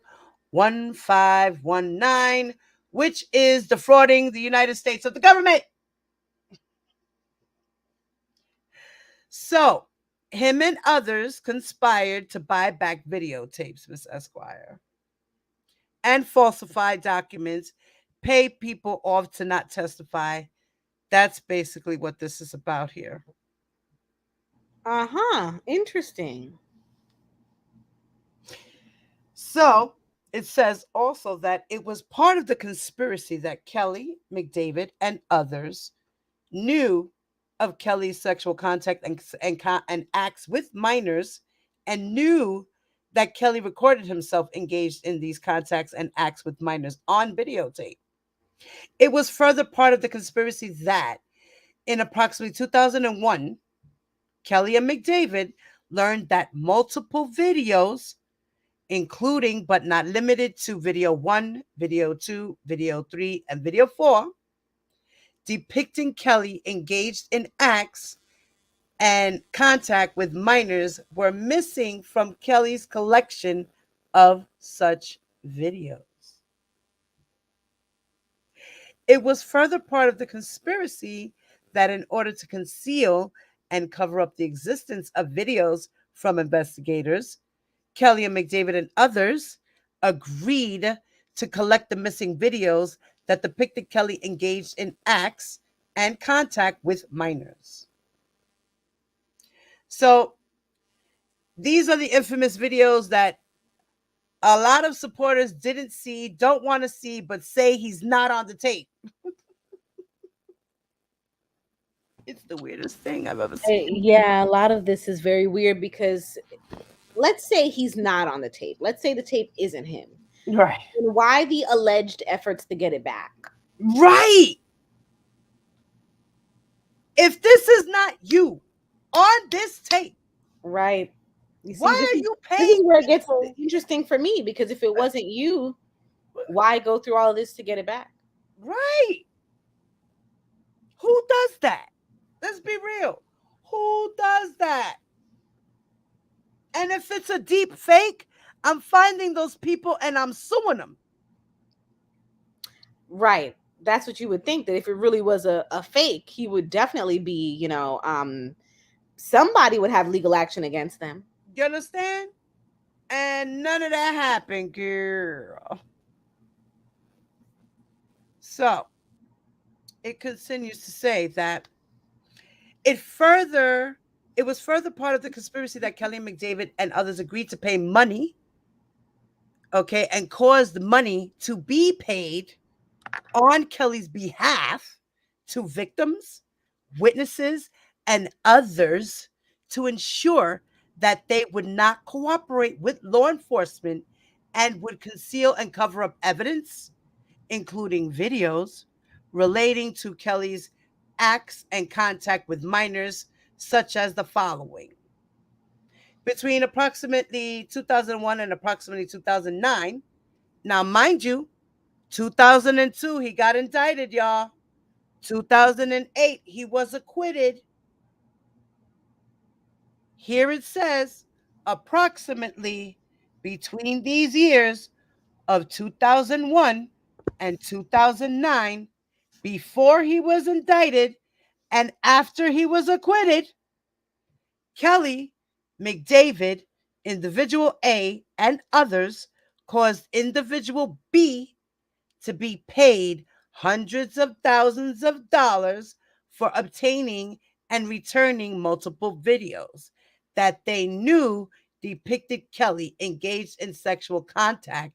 1519, which is defrauding the United States of the government. So, him and others conspired to buy back videotapes, Miss Esquire, and falsify documents, pay people off to not testify. That's basically what this is about here. Interesting. So, it says also that it was part of the conspiracy that Kelly, McDavid, and others knew of Kelly's sexual contact and acts with minors, and knew that Kelly recorded himself engaged in these contacts and acts with minors on videotape. It was further part of the conspiracy that in approximately 2001, Kelly and McDavid learned that multiple videos, including but not limited to video 1, video 2, video 3, and video 4, depicting Kelly engaged in acts and contact with minors were missing from Kelly's collection of such videos. It was further part of the conspiracy that in order to conceal and cover up the existence of videos from investigators, Kelly and McDavid and others agreed to collect the missing videos that depicted Kelly engaged in acts and contact with minors. So these are the infamous videos that a lot of supporters didn't see, don't want to see, but say he's not on the tape. It's the weirdest thing I've ever seen. Yeah, a lot of this is very weird because let's say he's not on the tape. Let's say the tape isn't him. Right. And why the alleged efforts to get it back? Right. If this is not you on this tape, Right. You see, why this are is, you this paying is where it gets people? interesting for me, because if it wasn't you, why go through all of this to get it back? Right. Who does that? Let's be real. Who does that? And if it's a deep fake, I'm finding those people and I'm suing them. Right. That's what you would think, that if it really was a fake, he would definitely be, somebody would have legal action against them. You understand? And none of that happened, girl. So it continues to say that it was further part of the conspiracy that Kelly McDavid and others agreed to pay money, okay, and caused money to be paid on Kelly's behalf to victims, witnesses, and others to ensure that they would not cooperate with law enforcement and would conceal and cover up evidence, including videos relating to Kelly's acts and contact with minors, such as the following. Between approximately 2001 and approximately 2009, now mind you, 2002, he got indicted, y'all. 2008, he was acquitted. Here it says approximately between these years of 2001 and 2009, before he was indicted and after he was acquitted, Kelly, McDavid, individual A, and others caused individual B to be paid hundreds of thousands of dollars for obtaining and returning multiple videos that they knew depicted Kelly engaged in sexual contact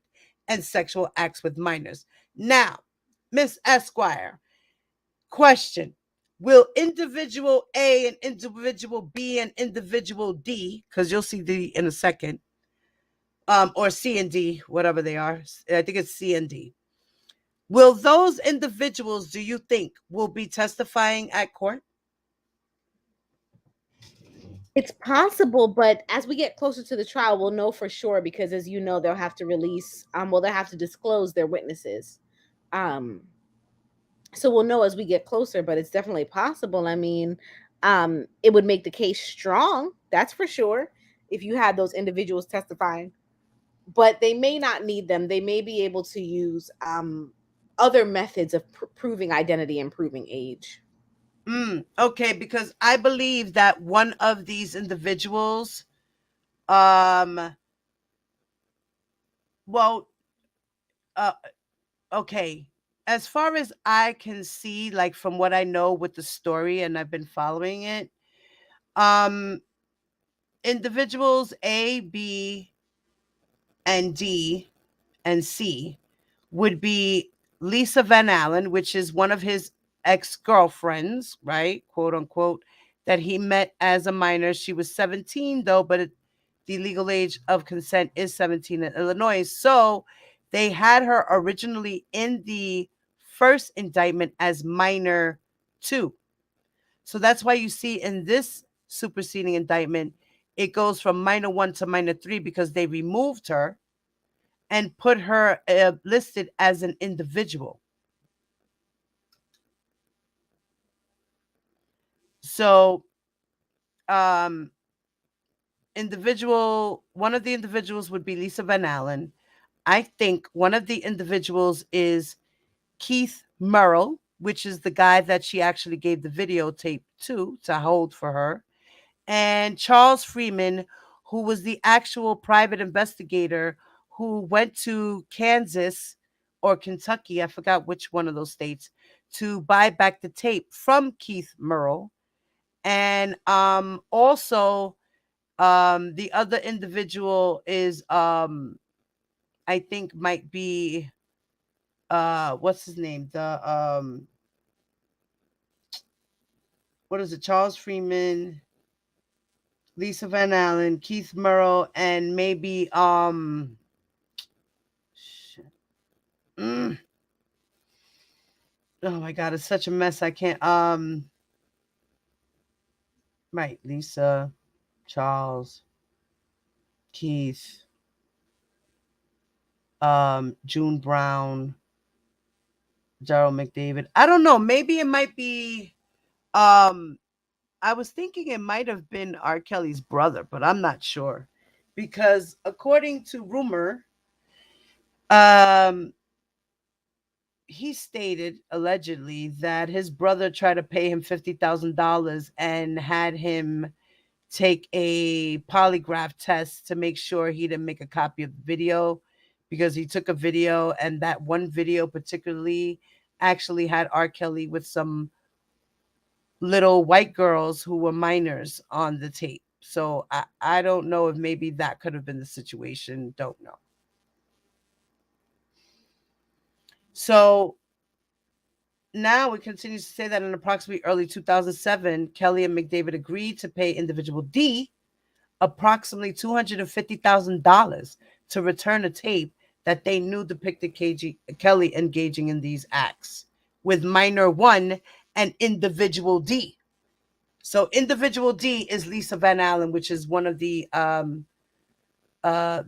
and sexual acts with minors. Now, Miss Esquire, question. Will individual A and individual B and individual D, because you'll see D in a second, or C and D, whatever they are, I think it's C and D. Will those individuals, do you think, will be testifying at court? It's possible, but as we get closer to the trial, we'll know for sure, because as you know, they'll have to release, they'll have to disclose their witnesses. So we'll know as we get closer, but it's definitely possible. I mean, it would make the case strong, that's for sure, if you had those individuals testifying. But they may not need them. They may be able to use other methods of proving identity and proving age. Okay, because I believe that one of these individuals, okay, as far as I can see, like from what I know with the story, and I've been following it, individuals A, B, and D, and C would be Lisa Van Allen, which is one of his ex-girlfriends, right? Quote unquote, that he met as a minor. She was 17 though, but the legal age of consent is 17 in Illinois. So they had her originally in the first indictment as minor 2. So that's why you see in this superseding indictment, it goes from minor 1 to minor 3 because they removed her and put her listed as an individual. So, um, one of the individuals would be Lisa Van Allen. I think one of the individuals is Keith Merrill, which is the guy that she actually gave the videotape to hold for her, and Charles Freeman, who was the actual private investigator who went to Kansas or Kentucky, I forgot which one of those states, to buy back the tape from Keith Merrill. And also the other individual is I think might be what's his name? The what is it? Charles Freeman, Lisa Van Allen, Keith Merrill, and maybe oh my god, it's such a mess. I can't right, Lisa, Charles, Keith, June Brown, Gerald McDavid. I don't know. Maybe it might be I was thinking it might have been R. Kelly's brother, but I'm not sure. Because according to rumor, um he stated allegedly that his brother tried to pay him $50,000 and had him take a polygraph test to make sure he didn't make a copy of the video, because he took a video and that one video particularly actually had R. Kelly with some little white girls who were minors on the tape. So I don't know if maybe that could have been the situation. Don't know. So now it continues to say that in approximately early 2007, Kelly and McDavid agreed to pay individual D approximately $250,000 to return a tape that they knew depicted Kelly engaging in these acts with minor 1 and individual D. So individual D is Lisa Van Allen, which is one of the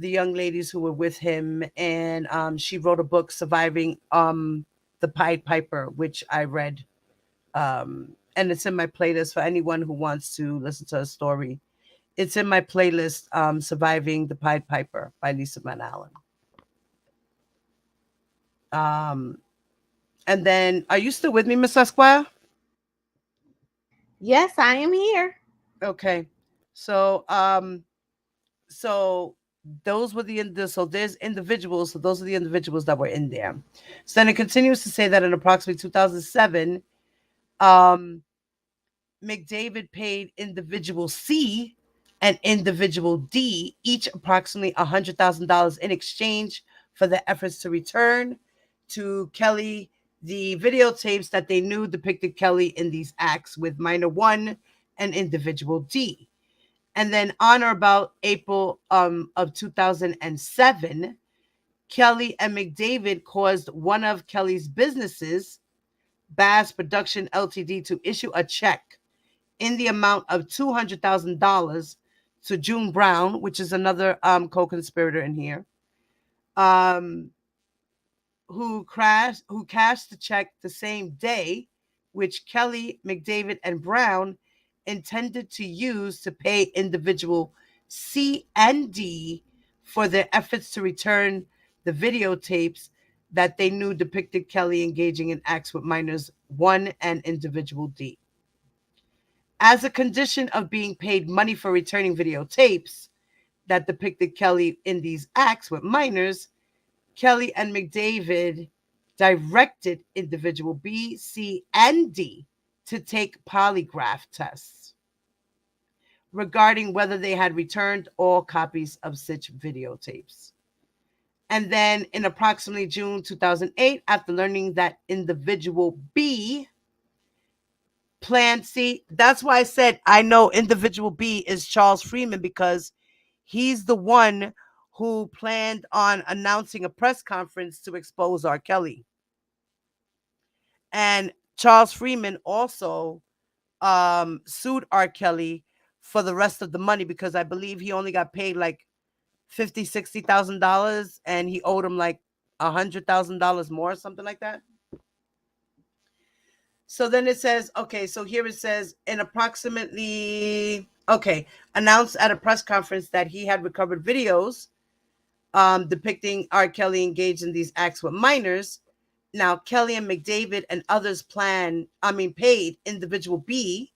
young ladies who were with him, and she wrote a book, Surviving the Pied Piper, which I read, and it's in my playlist for anyone who wants to listen to a story. It's in my playlist, Surviving the Pied Piper by Lisa Van Allen. And then, are you still with me, Miss Esquire? Yes, I am here. Okay. So, so those were so there's individuals. So those are the individuals that were in there. So then it continues to say that in approximately 2007, McDavid paid individual C and individual D each approximately $100,000 in exchange for the efforts to return to Kelly the videotapes that they knew depicted Kelly in these acts with minor 1 and individual D. And then on or about April of 2007, Kelly and McDavid caused one of Kelly's businesses, Bass Production Ltd., to issue a check in the amount of $200,000 to June Brown, which is another co-conspirator in here, who cashed the check the same day, which Kelly, McDavid, and Brown intended to use to pay individual C and D for their efforts to return the videotapes that they knew depicted Kelly engaging in acts with minors 1 and individual D. As a condition of being paid money for returning videotapes that depicted Kelly in these acts with minors, Kelly and McDavid directed individual B, C, and D to take polygraph tests regarding whether they had returned all copies of such videotapes. And then in approximately June 2008, after learning that individual B planned, see, that's why I said I know individual B is Charles Freeman, because he's the one who planned on announcing a press conference to expose R. Kelly. And Charles Freeman also sued R. Kelly for the rest of the money, because I believe he only got paid like $50,000, $60,000, and he owed him like $100,000 more, something like that. So then it says, okay, so here it says in approximately, okay, announced at a press conference that he had recovered videos depicting R. Kelly engaged in these acts with minors. Now, Kelly and McDavid and others paid individual B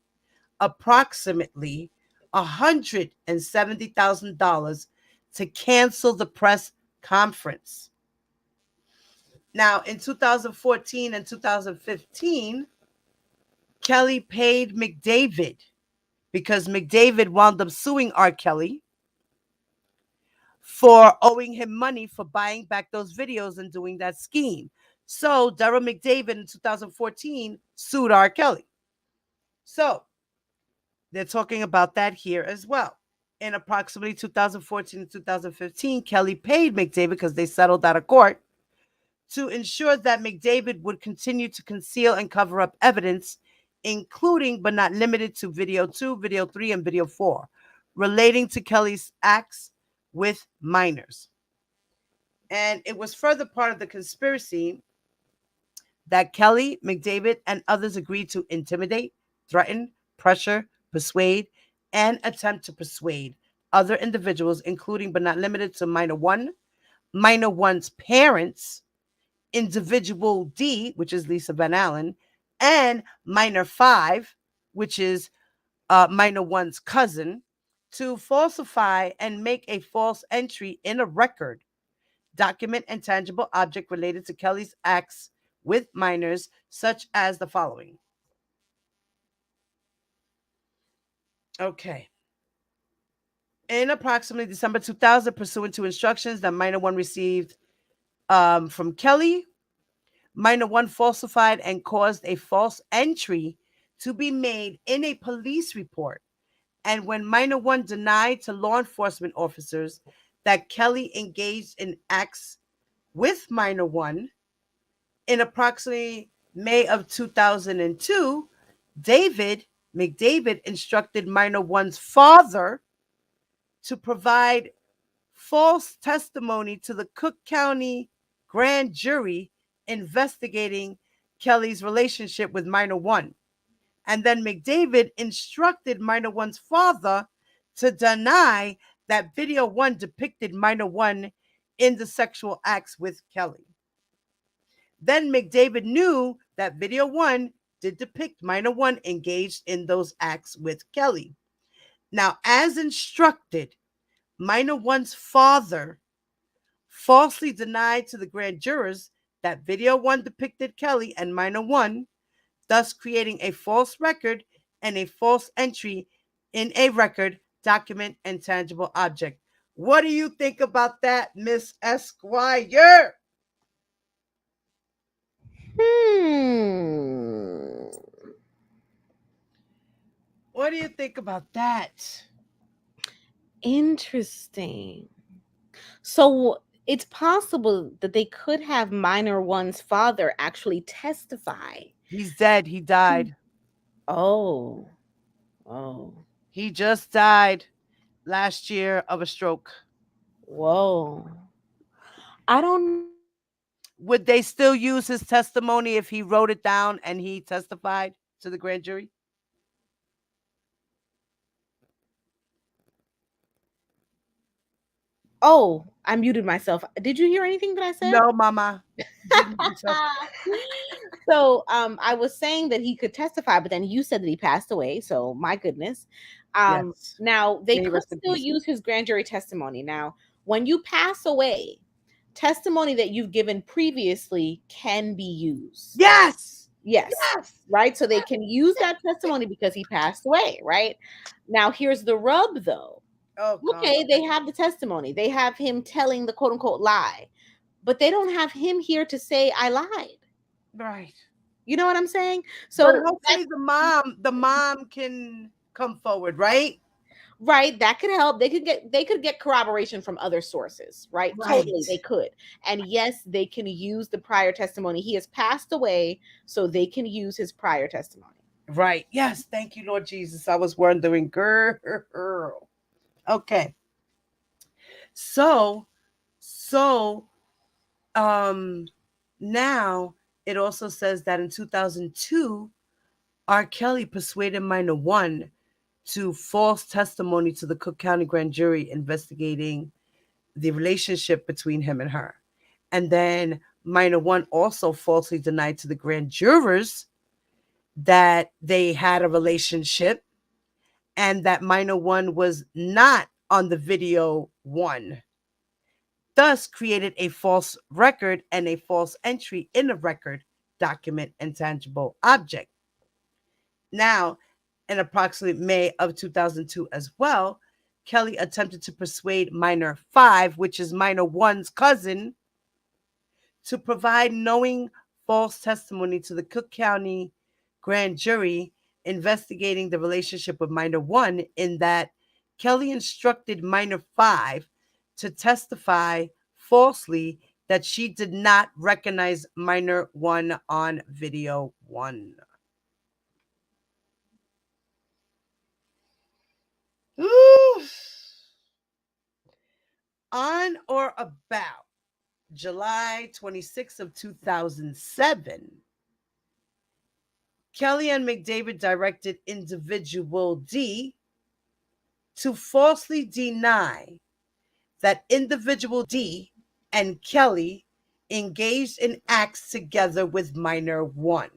approximately $170,000 to cancel the press conference. Now, in 2014 and 2015, Kelly paid McDavid because McDavid wound up suing R. Kelly for owing him money for buying back those videos and doing that scheme. So Daryl McDavid in 2014 sued R. Kelly. So they're talking about that here as well. In approximately 2014 and 2015, Kelly paid McDavid, because they settled out of court, to ensure that McDavid would continue to conceal and cover up evidence, including but not limited to video 2, video 3, and video 4, relating to Kelly's acts with minors. And it was further part of the conspiracy that Kelly, McDavid, and others agreed to intimidate, threaten, pressure, persuade, and attempt to persuade other individuals, including but not limited to minor 1, minor 1's parents, individual D, which is Lisa Van Allen, and minor 5, which is minor 1's cousin, to falsify and make a false entry in a record, document, and tangible object related to Kelly's acts with minors, such as the following. Okay. In approximately December 2000, pursuant to instructions that minor 1 received from Kelly, minor 1 falsified and caused a false entry to be made in a police report. And when minor 1 denied to law enforcement officers that Kelly engaged in acts with minor 1, in approximately May of 2002, McDavid instructed minor 1's father to provide false testimony to the Cook County grand jury investigating Kelly's relationship with minor 1. And then McDavid instructed minor 1's father to deny that video 1 depicted minor 1 in the sexual acts with Kelly. Then McDavid knew that video 1 did depict minor 1 engaged in those acts with Kelly. Now, as instructed, minor 1's father falsely denied to the grand jurors that video 1 depicted Kelly and minor 1, thus creating a false record and a false entry in a record, document, and tangible object. What do you think about that, Miss Esquire? What do you think about that? Interesting. So it's possible that they could have minor 1's father actually testify. He's dead. He died. Oh. He just died last year of a stroke. Whoa. I don't know. Would they still use his testimony if he wrote it down and he testified to the grand jury? Oh, I muted myself. Did you hear anything that I said? No, Mama. So I was saying that he could testify, but then you said that he passed away. So my goodness. Yes. Now they May he could rest in still peace. use his grand jury testimony. Now, when you pass away, testimony that you've given previously can be used. Yes. Yes. Right. So they can use that testimony because he passed away. Right. Now, here's the rub, though. Oh, okay, they have the testimony. They have him telling the quote unquote lie. but they don't have him here to say I lied. Right. You know what I'm saying? But So hopefully the mom can come forward, right? right, that could help. They could get corroboration from other sources, right? Right. Totally, they could. And yes, they can use the prior testimony. He has passed away, so they can use his prior testimony. Right. Yes. Thank you, Lord Jesus. I was wondering, girl. Okay. So, so, um, now it also says that in 2002, R. Kelly persuaded Minor One to false testimony to the Cook County grand jury investigating the relationship between him and her. And then Minor One also falsely denied to the grand jurors that they had a relationship and that Minor One was not on the video one, thus created a false record and a false entry in the record, document, and tangible object. Now, in approximately May of 2002 as well, Kelly attempted to persuade Minor 5, which is Minor 1's cousin, to provide knowing false testimony to the Cook County grand jury investigating the relationship with Minor 1, in that Kelly instructed Minor 5 to testify falsely that she did not recognize Minor 1 on video 1. Ooh. On or about July 26th of 2007, Kelly and McDavid directed Individual D to falsely deny that Individual D and Kelly engaged in acts together with Minor 1.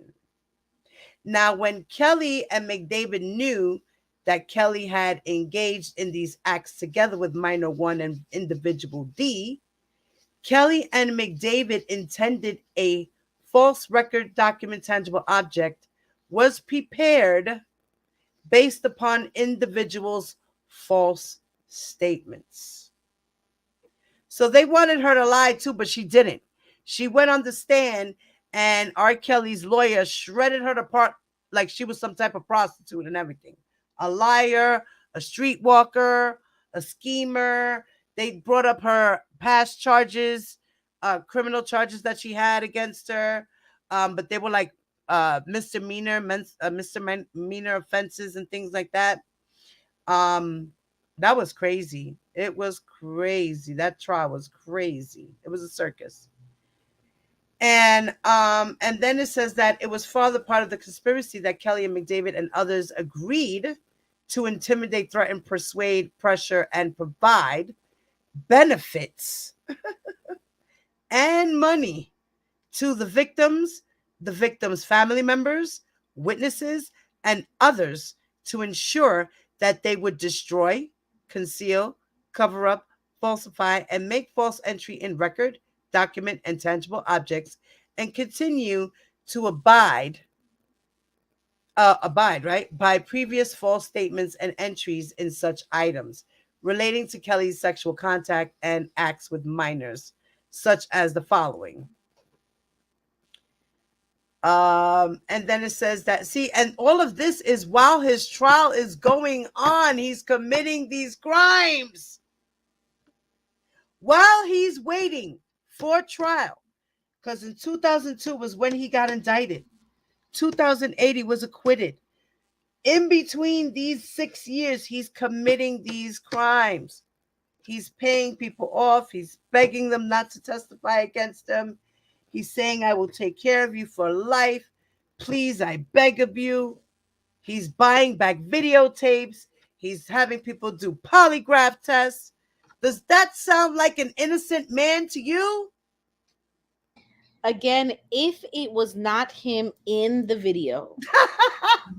Now, when Kelly and McDavid knew that Kelly had engaged in these acts together with Minor 1 and Individual D, Kelly and McDavid intended a false record, document, tangible object was prepared based upon individuals' false statements. So they wanted her to lie too, but she didn't. She went on the stand, and R. Kelly's lawyer shredded her apart like she was some type of prostitute and everything. A liar, a streetwalker, a schemer. They brought up her past charges, criminal charges that she had against her, but they were like misdemeanor offenses and things like that. That was crazy. It was crazy. That trial was crazy. It was a circus. And then it says that it was further part of the conspiracy that Kelly and McDavid and others agreed to intimidate, threaten, persuade, pressure, and provide benefits and money to the victims' family members, witnesses, and others to ensure that they would destroy, conceal, cover up, falsify, and make false entry in record, document, and tangible objects, and continue to abide right, by previous false statements and entries in such items relating to Kelly's sexual contact and acts with minors, such as the following. And then it says that, see, and all of this is while his trial is going on. He's committing these crimes while he's waiting for trial. Because in 2002 was when he got indicted. 2008 he was acquitted. In between these 6 years, he's committing these crimes. He's paying people off. He's begging them not to testify against him. He's saying, I will take care of you for life. Please, I beg of you. He's buying back videotapes. He's having people do polygraph tests. Does that sound like an innocent man to you? Again, if it was not him in the video,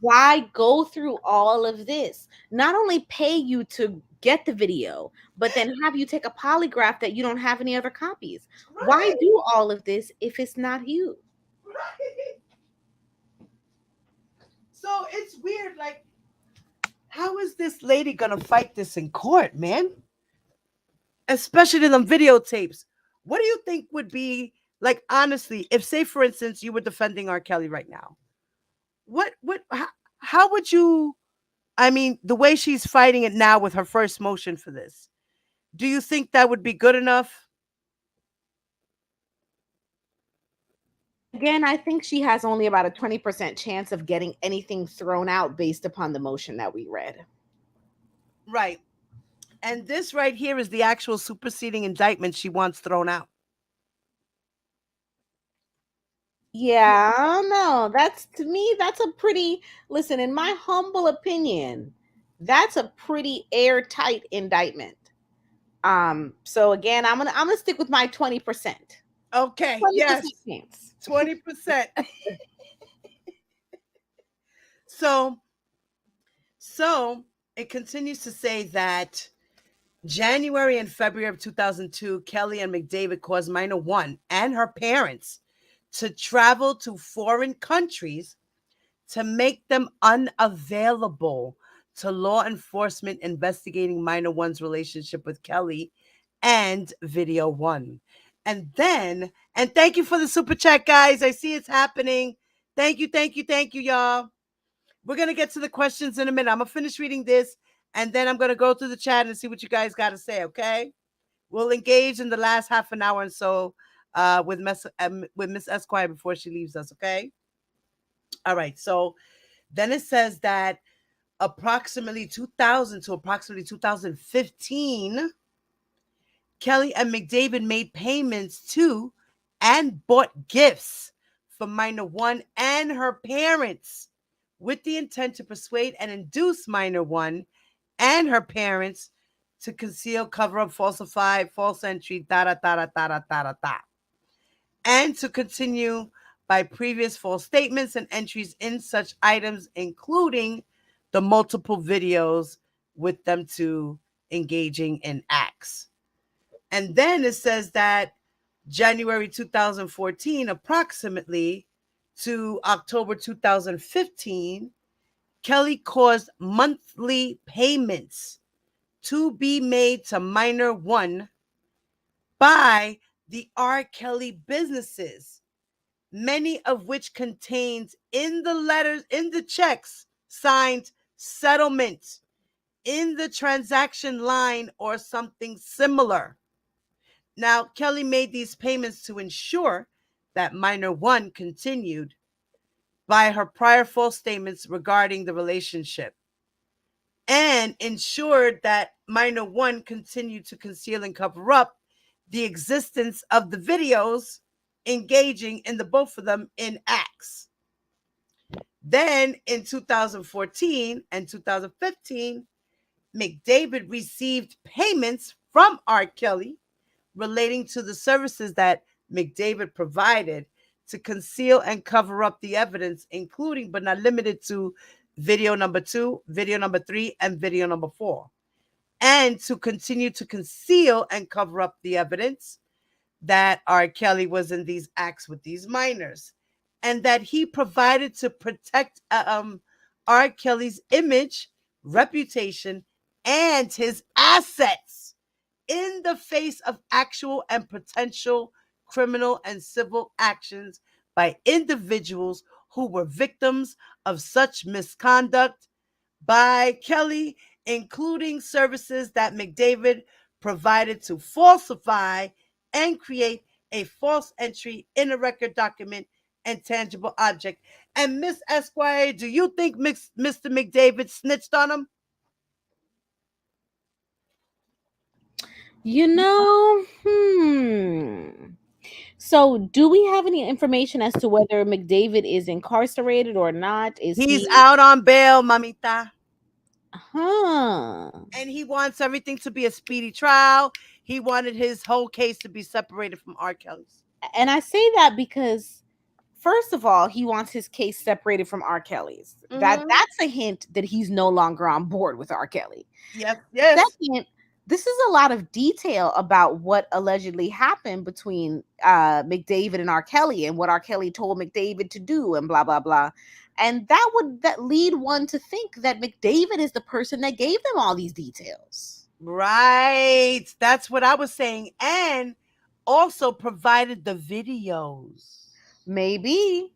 why go through all of this? Not only pay you to get the video, but then have you take a polygraph that you don't have any other copies. Right. Why do all of this if it's not you? Right. So it's weird. Like, how is this lady gonna fight this in court, man? Especially them videotapes. What do you think would be like, honestly, if, say, for instance, you were defending R. Kelly right now? How would you? I mean, the way she's fighting it now with her first motion for this, do you think that would be good enough? Again, I think she has only about a 20% chance of getting anything thrown out based upon the motion that we read. Right. And this right here is the actual superseding indictment she wants thrown out. Yeah, no, that's to me, that's a pretty, listen, in my humble opinion, that's a pretty airtight indictment. So again, I'm gonna stick with my 20%. Okay. 20% Yes. chance. 20%. So it continues to say that January and February of 2002, Kelly and McDavid caused minor one and her parents to travel to foreign countries to make them unavailable to law enforcement investigating minor one's relationship with Kelly and Video One. And then, and thank you for the super chat, guys. I see it's happening. Thank you, y'all. We're going to get to the questions in a minute. I'm going to finish reading this, and then I'm going to go through the chat and see what you guys got to say, okay? We'll engage in the last half an hour and so with Miss Esquire before she leaves us, okay? All right, so then it says that approximately 2000 to approximately 2015, Kelly and McDavid made payments to and bought gifts for minor one and her parents with the intent to persuade and induce minor one and her parents to conceal, cover up, falsify, false entry, and to continue by previous false statements and entries in such items, including the multiple videos with them to engaging in acts. And then it says that January 2014, approximately to October 2015, Kelly caused monthly payments to be made to minor one by the R. Kelly businesses, many of which contains in the letters, in the checks signed settlement in the transaction line or something similar. Now, Kelly made these payments to ensure that minor one continued by her prior false statements regarding the relationship and ensured that minor one continued to conceal and cover up the existence of the videos engaging in the both of them in acts. Then in 2014 and 2015, McDavid received payments from R. Kelly relating to the services that McDavid provided to conceal and cover up the evidence, including but not limited to video number 2, video number 3, and video number 4, and to continue to conceal and cover up the evidence that R. Kelly was in these acts with these minors, and that he provided to protect R. Kelly's image, reputation, and his assets in the face of actual and potential criminal and civil actions by individuals who were victims of such misconduct by Kelly, including services that McDavid provided to falsify and create a false entry in a record document and tangible object. And Miss Esquire, do you think Mr. McDavid snitched on him? You know, So, do we have any information as to whether McDavid is incarcerated or not? He's out on bail, mamita. Huh. And he wants everything to be a speedy trial. He wanted his whole case to be separated from R. Kelly's. And I say that because, first of all, he wants his case separated from R. Kelly's. That's a hint that he's no longer on board with R. Kelly. Yes. Second, this is a lot of detail about what allegedly happened between McDavid and R. Kelly and what R. Kelly told McDavid to do and blah, blah, blah. And that would lead one to think that McDavid is the person that gave them all these details. Right. That's what I was saying. And also provided the videos. Maybe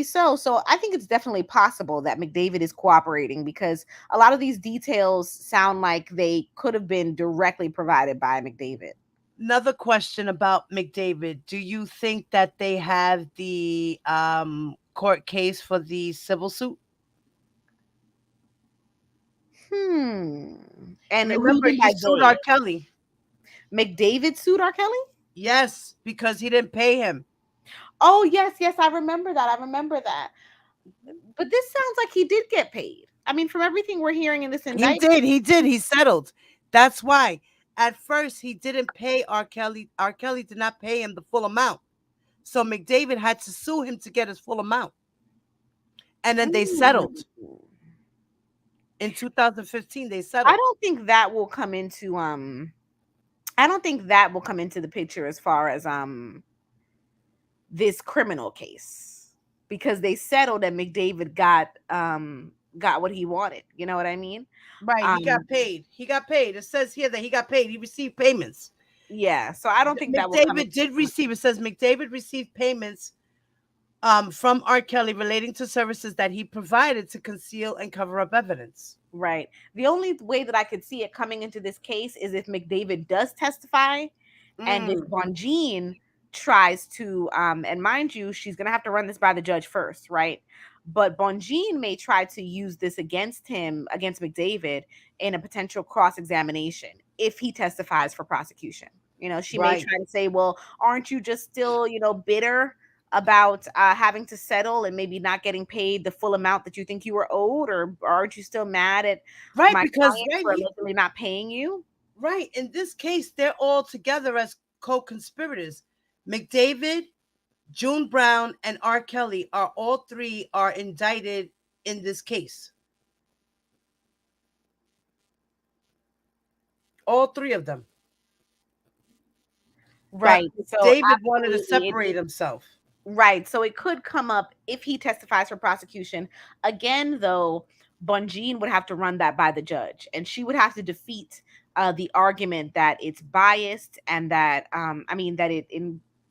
so. So I think it's definitely possible that McDavid is cooperating because a lot of these details sound like they could have been directly provided by McDavid. Another question about McDavid. Do you think that they have the court case for the civil suit? And who do you Remember, mean he by sued they? R. Kelly. McDavid sued R. Kelly? Yes, because he didn't pay him. Oh, yes, I remember that. But this sounds like he did get paid. I mean, from everything we're hearing in this indictment. He did. He settled. That's why. At first, he didn't pay R. Kelly. R. Kelly did not pay him the full amount. So McDavid had to sue him to get his full amount. And then they settled. In 2015, they settled. I don't think that will come into the picture as far as this criminal case, because they settled and McDavid got what he wanted. You know what I mean? Right. He got paid. He got paid. It says here that he got paid. He received payments. Yeah. So I don't think that will come McDavid did receive. It says McDavid received payments from R. Kelly relating to services that he provided to conceal and cover up evidence. Right. The only way that I could see it coming into this case is if McDavid does testify and if Bonjean tries to, and mind you, she's going to have to run this by the judge first, right? But Bonjean may try to use this against him, against McDavid, in a potential cross-examination if he testifies for prosecution. You know, she may try to say, well, aren't you just still, bitter about having to settle and maybe not getting paid the full amount that you think you were owed, or aren't you still mad at my client for allegedly not paying you? Right. In this case, they're all together as co-conspirators. McDavid, June Brown, and R. Kelly are all three are indicted in this case. All three of them. Right. But so David wanted to separate himself. Right. So it could come up if he testifies for prosecution. Again, though, Bonjean would have to run that by the judge, and she would have to defeat the argument that it's biased and that, that it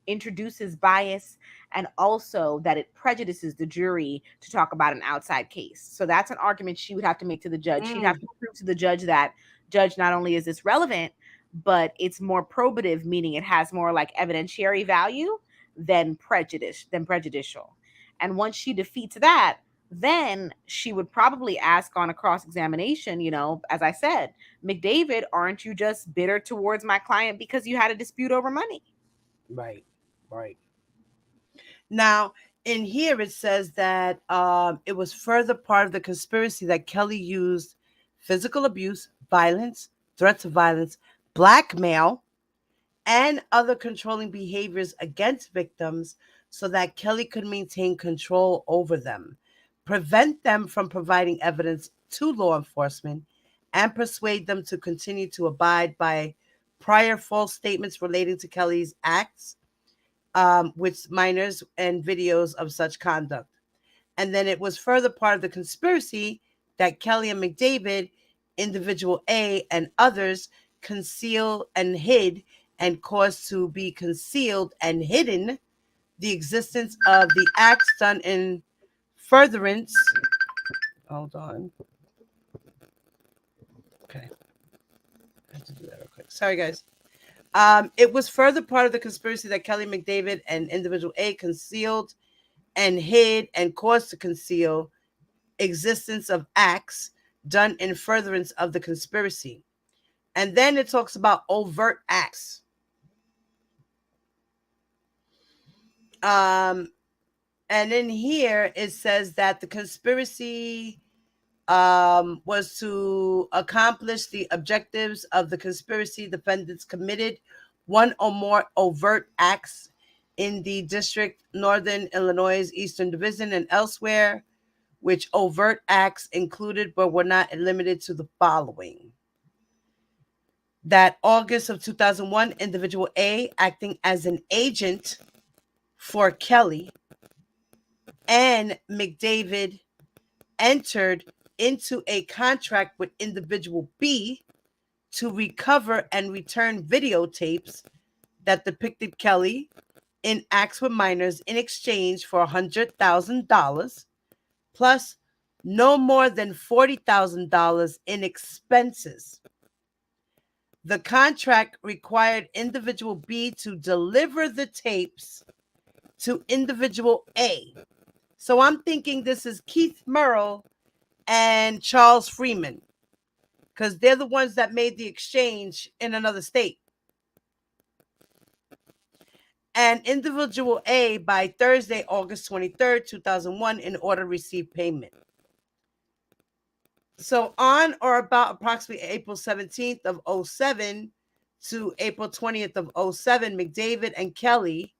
introduces bias and also that it prejudices the jury to talk about an outside case. So that's an argument she would have to make to the judge. She'd have to prove to the judge that, judge, not only is this relevant, but it's more probative, meaning it has more like evidentiary value than prejudicial. And once she defeats that, then she would probably ask on a cross-examination, as I said, McDavid, aren't you just bitter towards my client because you had a dispute over money? Right. Now, in here it says that it was further part of the conspiracy that Kelly used physical abuse, violence, threats of violence, blackmail, and other controlling behaviors against victims so that Kelly could maintain control over them, prevent them from providing evidence to law enforcement, and persuade them to continue to abide by prior false statements relating to Kelly's acts with minors and videos of such conduct. And then it was further part of the conspiracy that Kelly and McDavid, individual A, and others concealed and hid and caused to be concealed and hidden the existence of the acts done in furtherance. Hold on. Okay. I have to do that real quick. Sorry, guys. It was further part of the conspiracy that Kelly, McDavid, and individual A concealed and hid and caused to conceal existence of acts done in furtherance of the conspiracy. And then it talks about overt acts. And in here it says that the conspiracy was to accomplish the objectives of the conspiracy. Defendants committed one or more overt acts in the district, Northern Illinois, Eastern Division, and elsewhere, which overt acts included but were not limited to the following. That August of 2001, individual A, acting as an agent for Kelly and McDavid, entered into a contract with individual B to recover and return videotapes that depicted Kelly in acts with minors in exchange for $100,000 plus no more than $40,000 in expenses. The contract required individual B to deliver the tapes to individual A. So I'm thinking this is Keith Murrow and Charles Freeman, because they're the ones that made the exchange in another state. And individual A by Thursday, August 23rd, 2001, in order to receive payment. So on or about approximately April 17th of 07 to April 20th of 07, McDavid and Kelly,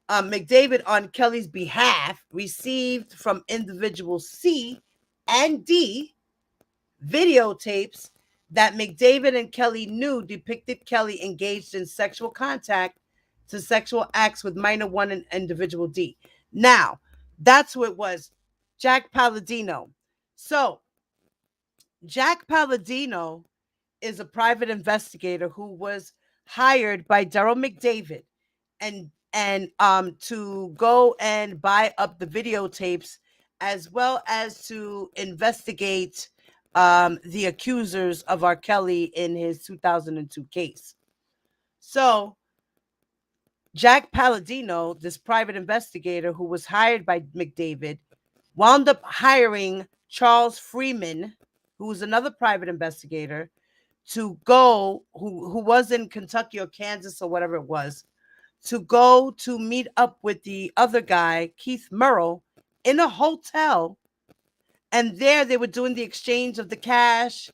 McDavid on Kelly's behalf received from individual C and D videotapes that McDavid and Kelly knew depicted Kelly engaged in sexual contact to sexual acts with minor one and individual D. Now, that's who it was, Jack Palladino. So, Jack Palladino is a private investigator who was hired by Daryl McDavid and to go and buy up the videotapes as well as to investigate the accusers of R. Kelly in his 2002 case. So Jack Palladino, this private investigator who was hired by McDavid, wound up hiring Charles Freeman, who was another private investigator, to go, who was in Kentucky or Kansas or whatever it was, to go to meet up with the other guy, Keith Murrow, in a hotel. And there they were doing the exchange of the cash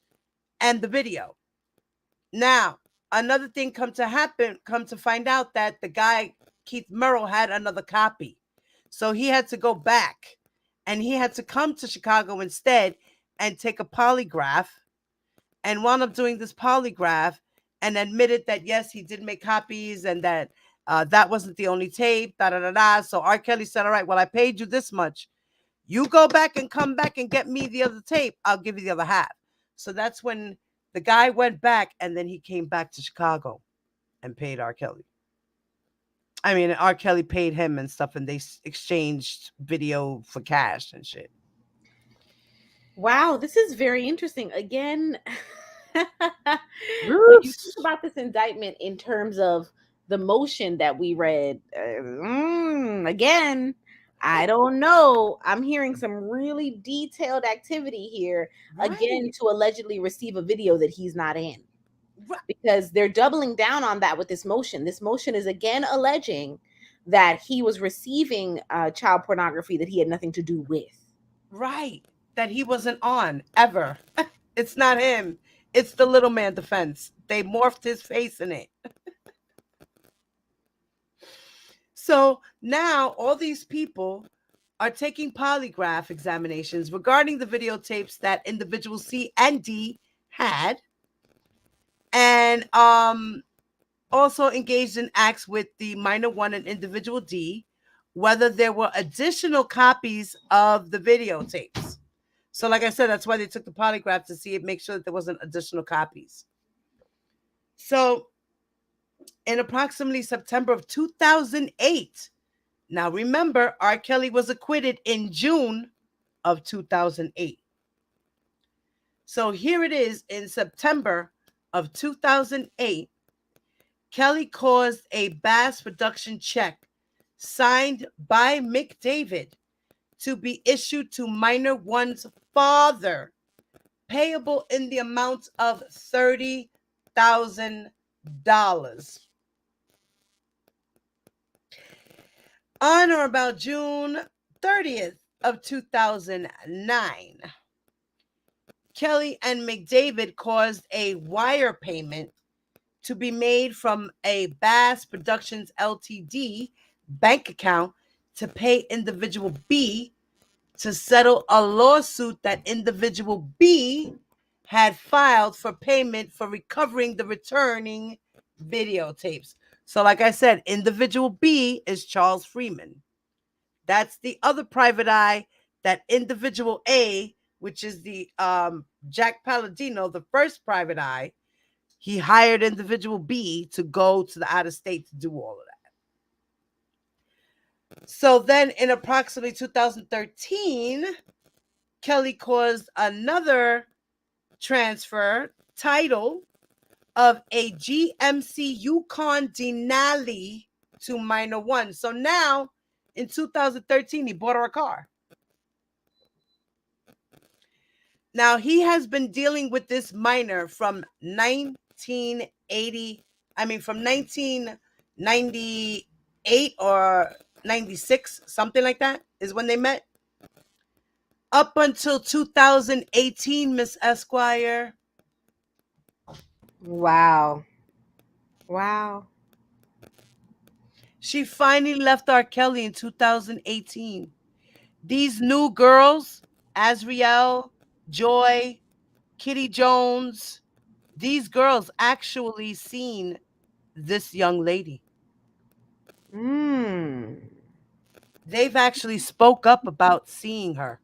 and the video. Now, another thing come to find out that the guy, Keith Murrow, had another copy. So he had to go back and he had to come to Chicago instead and take a polygraph, and wound up doing this polygraph and admitted that, yes, he did make copies and that that wasn't the only tape, So R. Kelly said, all right, well, I paid you this much. You go back and come back and get me the other tape. I'll give you the other half. So that's when the guy went back, and then he came back to Chicago and paid R. Kelly. I mean, R. Kelly paid him and stuff, and they exchanged video for cash and shit. Wow, this is very interesting. Again, when you think about this indictment in terms of the motion that we read, again, I don't know. I'm hearing some really detailed activity here, again, to allegedly receive a video that he's not in. Because they're doubling down on that with this motion. This motion is again alleging that he was receiving child pornography that he had nothing to do with. Right. That he wasn't on ever. It's not him. It's the little man defense. They morphed his face in it. So now all these people are taking polygraph examinations regarding the videotapes that individual C and D had, and also engaged in acts with the minor one and individual D, whether there were additional copies of the videotapes. So like I said, that's why they took the polygraph, to see it, make sure that there wasn't additional copies. So in approximately September of 2008, now remember, R. Kelly was acquitted in June of 2008. So here it is, in September of 2008, Kelly caused a Bass production check signed by McDavid to be issued to minor one's father, payable in the amount of $30,000. On or about June 30th of 2009, Kelly and McDavid caused a wire payment to be made from a Bass Productions Ltd. Bank account to pay individual B to settle a lawsuit that individual B had filed for payment for recovering the returning videotapes. So like I said, individual B is Charles Freeman. That's the other private eye. That individual A, which is the Jack Palladino, the first private eye, He hired individual B to go to the out of state to do all of that. So then in approximately 2013, Kelly caused another transfer title of a GMC Yukon Denali to minor one. So now in 2013, he bought her a car. Now he has been dealing with this minor from 1980, from 1998 or 96, something like that is when they met. Up until 2018, Miss Esquire. Wow. Wow. She finally left R. Kelly in 2018. These new girls, Azriel, Joy, Kitty Jones, these girls actually seen this young lady. They've actually spoke up about seeing her.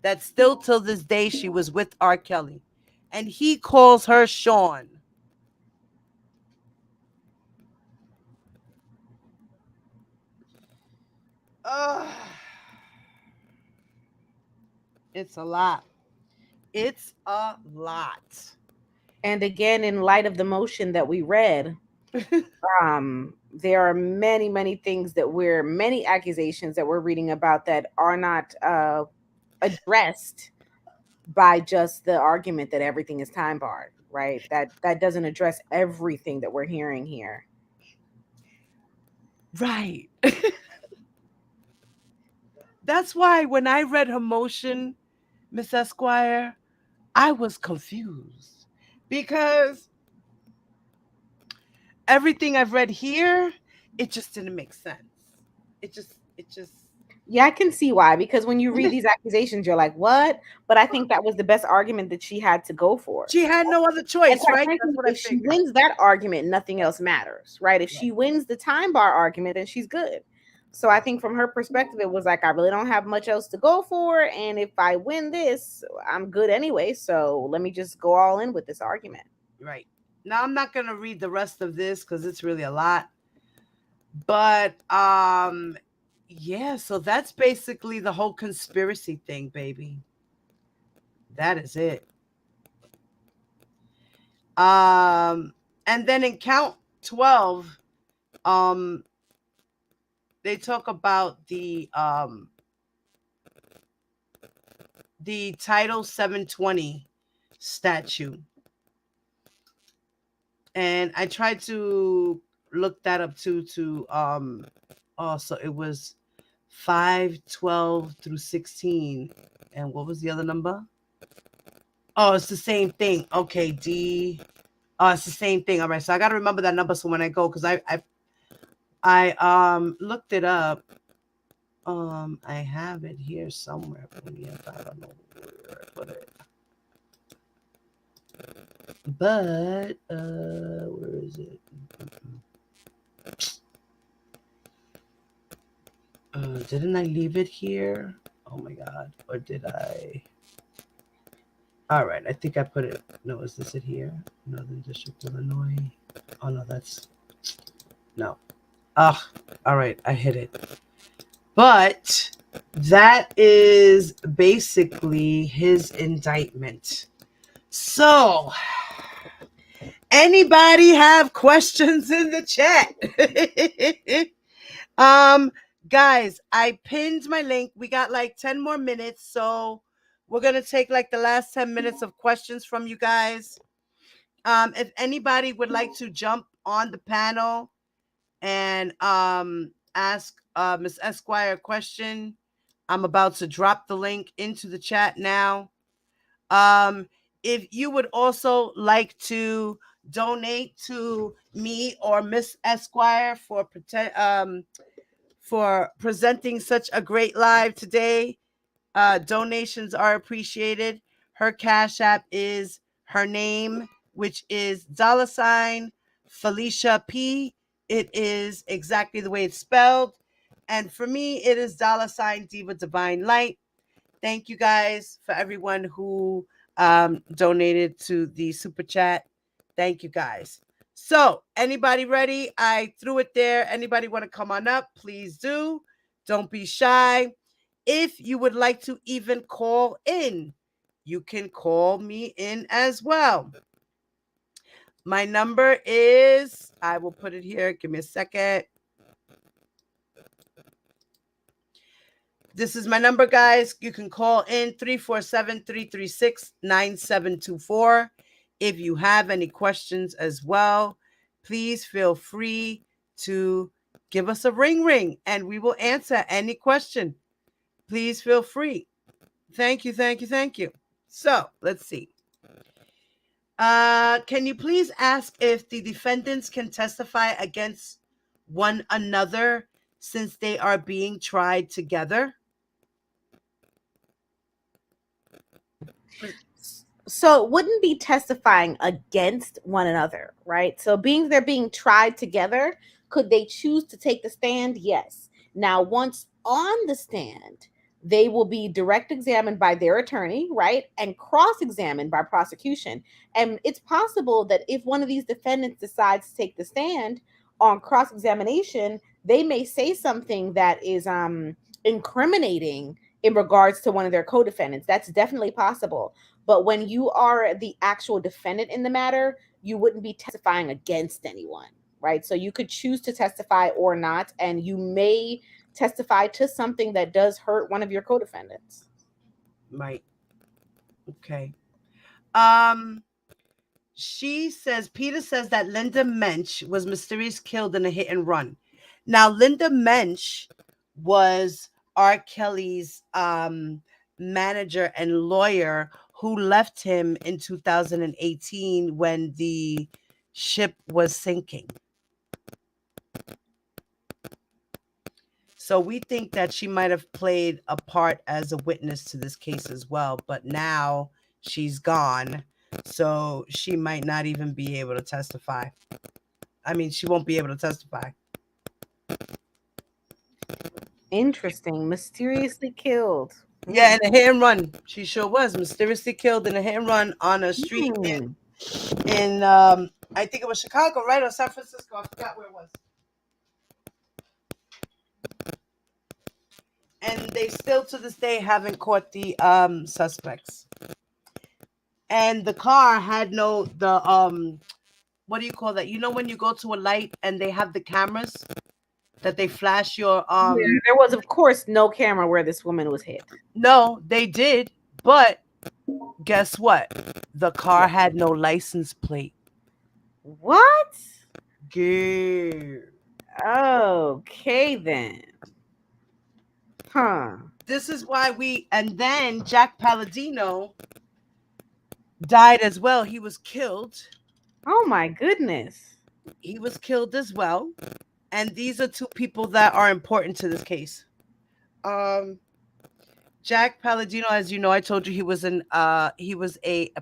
That still till this day she was with R. Kelly. And he calls her Sean. It's a lot. It's a lot. And again, in light of the motion that we read, there are many things that many accusations that we're reading about that are not addressed by just the argument that everything is time barred, right? That doesn't address everything that we're hearing here. Right. That's why when I read her motion, Miss Esquire, I was confused because everything I've read here, it just didn't make sense. It just Yeah, I can see why, because when you read these accusations, you're like, what? But I think that was the best argument that she had to go for. She had no other choice, and quite right? frankly, That's what if she wins that argument, nothing else matters, right? If she wins the time bar argument, then she's good. So I think from her perspective, it was like, I really don't have much else to go for. And if I win this, I'm good anyway. So let me just go all in with this argument. Right. Now, I'm not going to read the rest of this because it's really a lot. But, yeah, so that's basically the whole conspiracy thing, baby. That is it. And then in count 12, they talk about the Title 720 statute. And I tried to look that up too so it was 512 through 16. And what was the other number? Oh, it's the same thing. Okay, D. Oh, it's the same thing. All right, so I got to remember that number so when I go, because I looked it up. I have it here somewhere. I don't know where I put it. But where is it? Didn't I leave it here? Oh my god. Or did I? All right, I think I put it. No, is this it here? Northern District, Illinois. Oh no, that's no. All right, I hit it. But that is basically his indictment. So, anybody have questions in the chat? Guys, I pinned my link. We got like 10 more minutes, so we're going to take like the last 10 minutes of questions from you guys. If anybody would like to jump on the panel and ask Miss Esquire a question, I'm about to drop the link into the chat now. If you would also like to donate to me or Miss Esquire for presenting such a great live today, donations are appreciated. Her Cash App is her name, which is $ Felicia P. It is exactly the way it's spelled. And for me, it is $ Diva Divine Light. Thank you guys for everyone who donated to the super chat. Thank you, guys. So, anybody ready? I threw it there. Anybody want to come on up? Please do. Don't be shy. If you would like to even call in, you can call me in as well. My number is, I will put it here. Give me a second. This is my number, guys. You can call in 347-336-9724. If you have any questions as well, please feel free to give us a ring and we will answer any question. Please feel free. Thank you. So let's see. Can you please ask if the defendants can testify against one another since they are being tried together? So it wouldn't be testifying against one another, right? So they're being tried together, could they choose to take the stand? Yes. Now, once on the stand, they will be direct examined by their attorney, right? And cross-examined by prosecution. And it's possible that if one of these defendants decides to take the stand on cross-examination, they may say something that is incriminating in regards to one of their co-defendants. That's definitely possible. But when you are the actual defendant in the matter, you wouldn't be testifying against anyone, right? So you could choose to testify or not, and you may testify to something that does hurt one of your co-defendants. Right. Okay. She says, Peter says that Linda Mensch was mysteriously killed in a hit and run. Now, Linda Mensch was R. Kelly's manager and lawyer who left him in 2018 when the ship was sinking. So we think that she might have played a part as a witness to this case as well, but now she's gone, so she might not even be able to testify. I mean, she won't be able to testify. Interesting. Mysteriously killed. Yeah, in a hit and run. She sure was mysteriously killed in a hit and run on a street in I think it was Chicago, right? Or San Francisco. I forgot where it was. And they still to this day haven't caught the suspects. And the car had what do you call that? You know when you go to a light and they have the cameras that they flash your there was of course no camera where this woman was hit. No, they did, but guess what? The car had no license plate. What? Good. Okay then. Huh. This is why and then Jack Palladino died as well. He was killed. Oh my goodness. He was killed as well. And these are two people that are important to this case. Jack Palladino, as you know, I told you he was a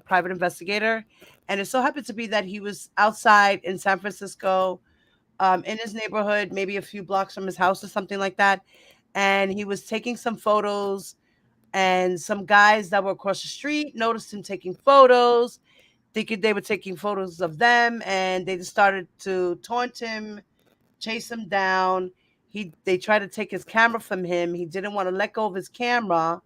private investigator, and it so happened to be that he was outside in San Francisco, in his neighborhood, maybe a few blocks from his house or something like that, and he was taking some photos, and some guys that were across the street noticed him taking photos, thinking they were taking photos of them, and they just started to taunt him, chase him down. They tried to take his camera from him. He didn't want to let go of his camera.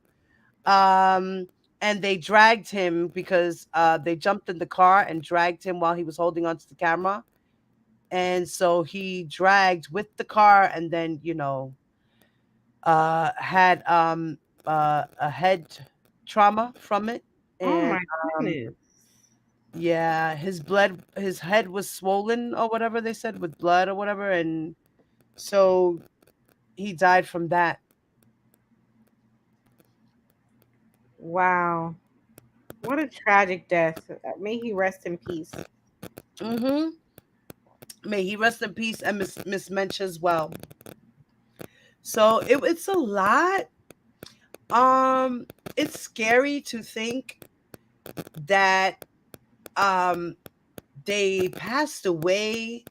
And they dragged him because they jumped in the car and dragged him while he was holding onto the camera. And so he dragged with the car and then, had a head trauma from it. And, oh my goodness. Yeah, his head was swollen or whatever they said with blood or whatever. And so he died from that. Wow. What a tragic death. May he rest in peace. Mm-hmm. May he rest in peace, and Miss Mensch as well. So it's a lot. It's scary to think that they passed away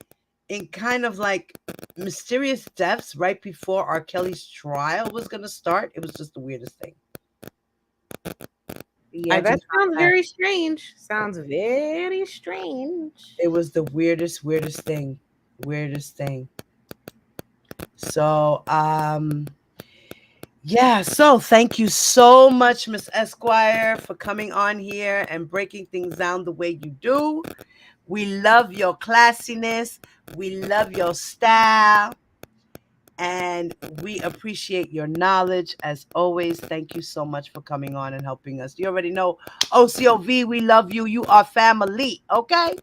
in kind of like mysterious deaths right before R. Kelly's trial was gonna start. It was just the weirdest thing. Yeah, I do that not sounds have. very strange. Sounds very strange. It was the weirdest thing. Weirdest thing. So, yeah, so thank you so much, Miss Esquire, for coming on here and breaking things down the way you do. We love your classiness. We love your style. And we appreciate your knowledge as always. Thank you so much for coming on and helping us. You already know, OCOV, we love you. You are family, okay?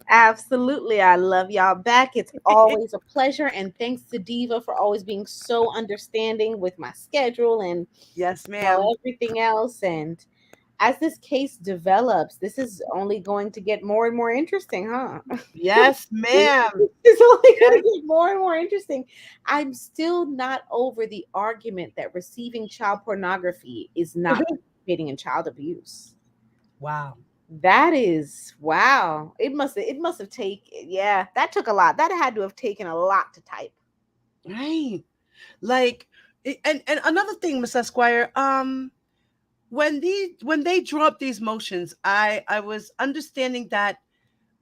Absolutely. I love y'all back. It's always a pleasure. And thanks to Diva for always being so understanding with my schedule and Yes, ma'am. everything else. And as this case develops, this is only going to get more and more interesting, huh? Yes, ma'am. It's only going Yes. to get more and more interesting. I'm still not over the argument that receiving child pornography is not participating in child abuse. Wow. That is wow. It must have taken, yeah, that took a lot. That had to have taken a lot to type. Right. Like, and another thing, Miss Esquire, when they draw up these motions, I was understanding that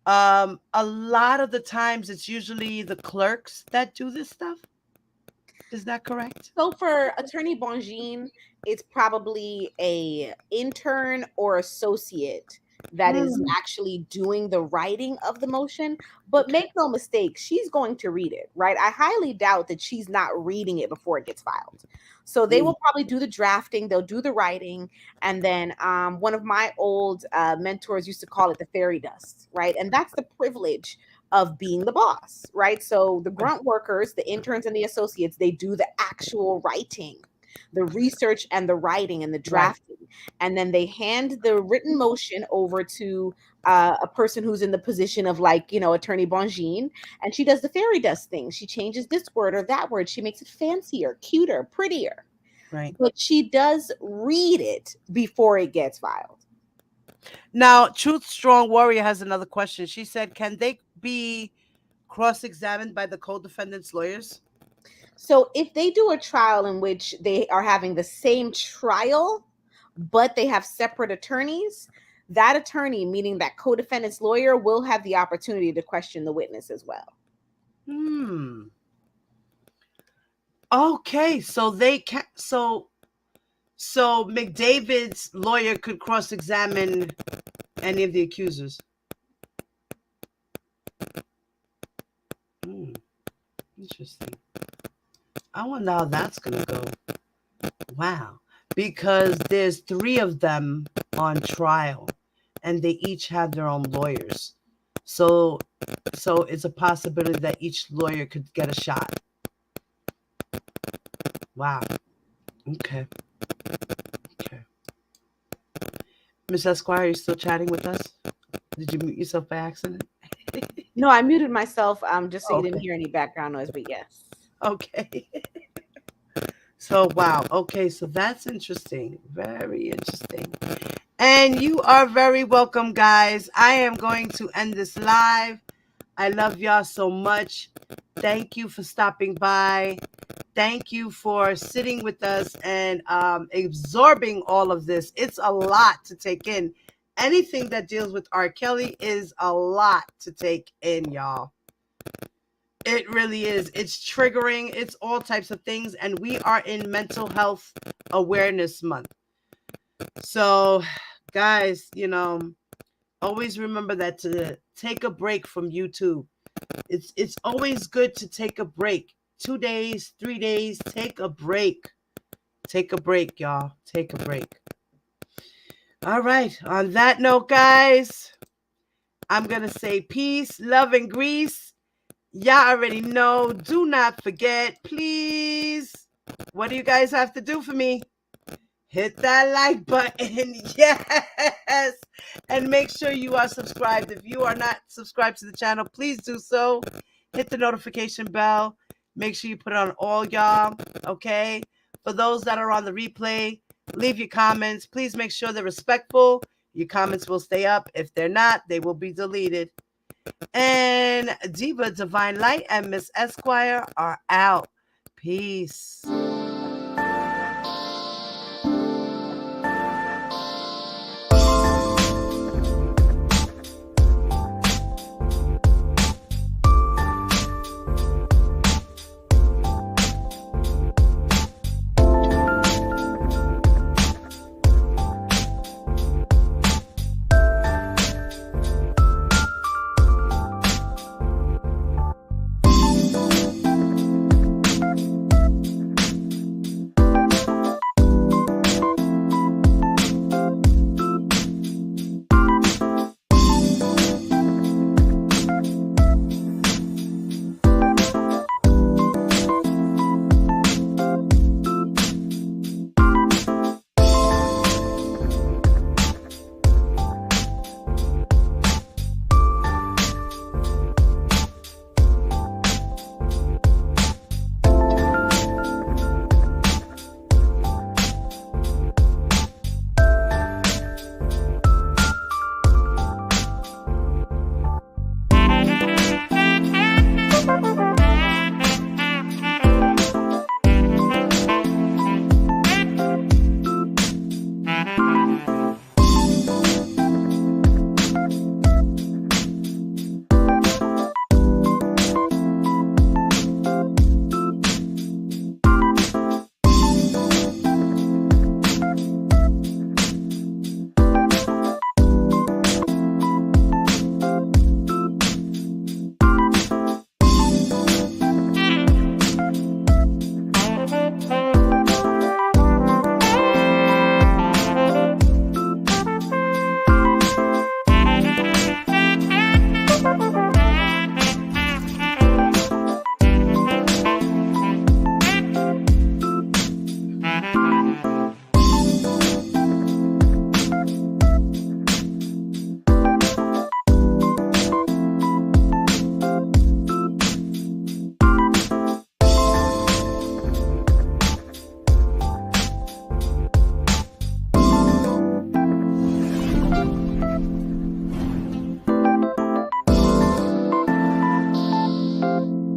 a lot of the times it's usually the clerks that do this stuff. Is that correct? So for Attorney Bongine, it's probably a intern or associate that is Mm, actually doing the writing of the motion. But make no mistake, she's going to read it, right? I highly doubt that she's not reading it before it gets filed. So they will probably do the drafting, they'll do the writing, and then one of my old mentors used to call it the fairy dust, right? And that's the privilege of being the boss, right? So the grunt workers, the interns and the associates, they do the actual writing, the research and the writing and the Right. drafting. And then they hand the written motion over to a person who's in the position of, like, Attorney Bongine, and she does the fairy dust thing. She changes this word or that word. She makes it fancier, cuter, prettier. Right. But she does read it before it gets filed. Now, Truth Strong Warrior has another question. She said, "Can they be cross-examined by the co-defendant's lawyers?" So if they do a trial in which they are having the same trial, but they have separate attorneys, that attorney, meaning that co-defendant's lawyer, will have the opportunity to question the witness as well. Hmm. Okay, so they can. So McDavid's lawyer could cross-examine any of the accusers. Hmm. Interesting. I wonder how that's gonna go. Wow. Because there's 3 of them on trial and they each have their own lawyers. So it's a possibility that each lawyer could get a shot. Wow. Okay. Okay. Miss Esquire, are you still chatting with us? Did you mute yourself by accident? No, I muted myself just so you didn't Okay. hear any background noise, but yes. Okay. So wow. Okay, so that's interesting. Very interesting. And you are very welcome, guys. I am going to end this live. I love y'all so much. Thank you for stopping by. Thank you for sitting with us and absorbing all of this. It's a lot to take in. Anything that deals with R. Kelly is a lot to take in, y'all. It really is. It's triggering. It's all types of things. And we are in Mental Health Awareness Month. So, guys, always remember that to take a break from YouTube. It's always good to take a break. 2 days, 3 days, take a break. Take a break, y'all. Take a break. All right. On that note, guys, I'm going to say peace, love, and grease. Y'all already know. Do not forget, please. What do you guys have to do for me? Hit that like button. Yes. And make sure you are subscribed. If you are not subscribed to the channel, please do so. Hit the notification bell. Make sure you put it on all, y'all. Okay. For those that are on the replay, leave your comments. Please make sure they're respectful. Your comments will stay up. If they're not, they will be deleted. And Diva Divine Light and Miss Esquire are out. Peace.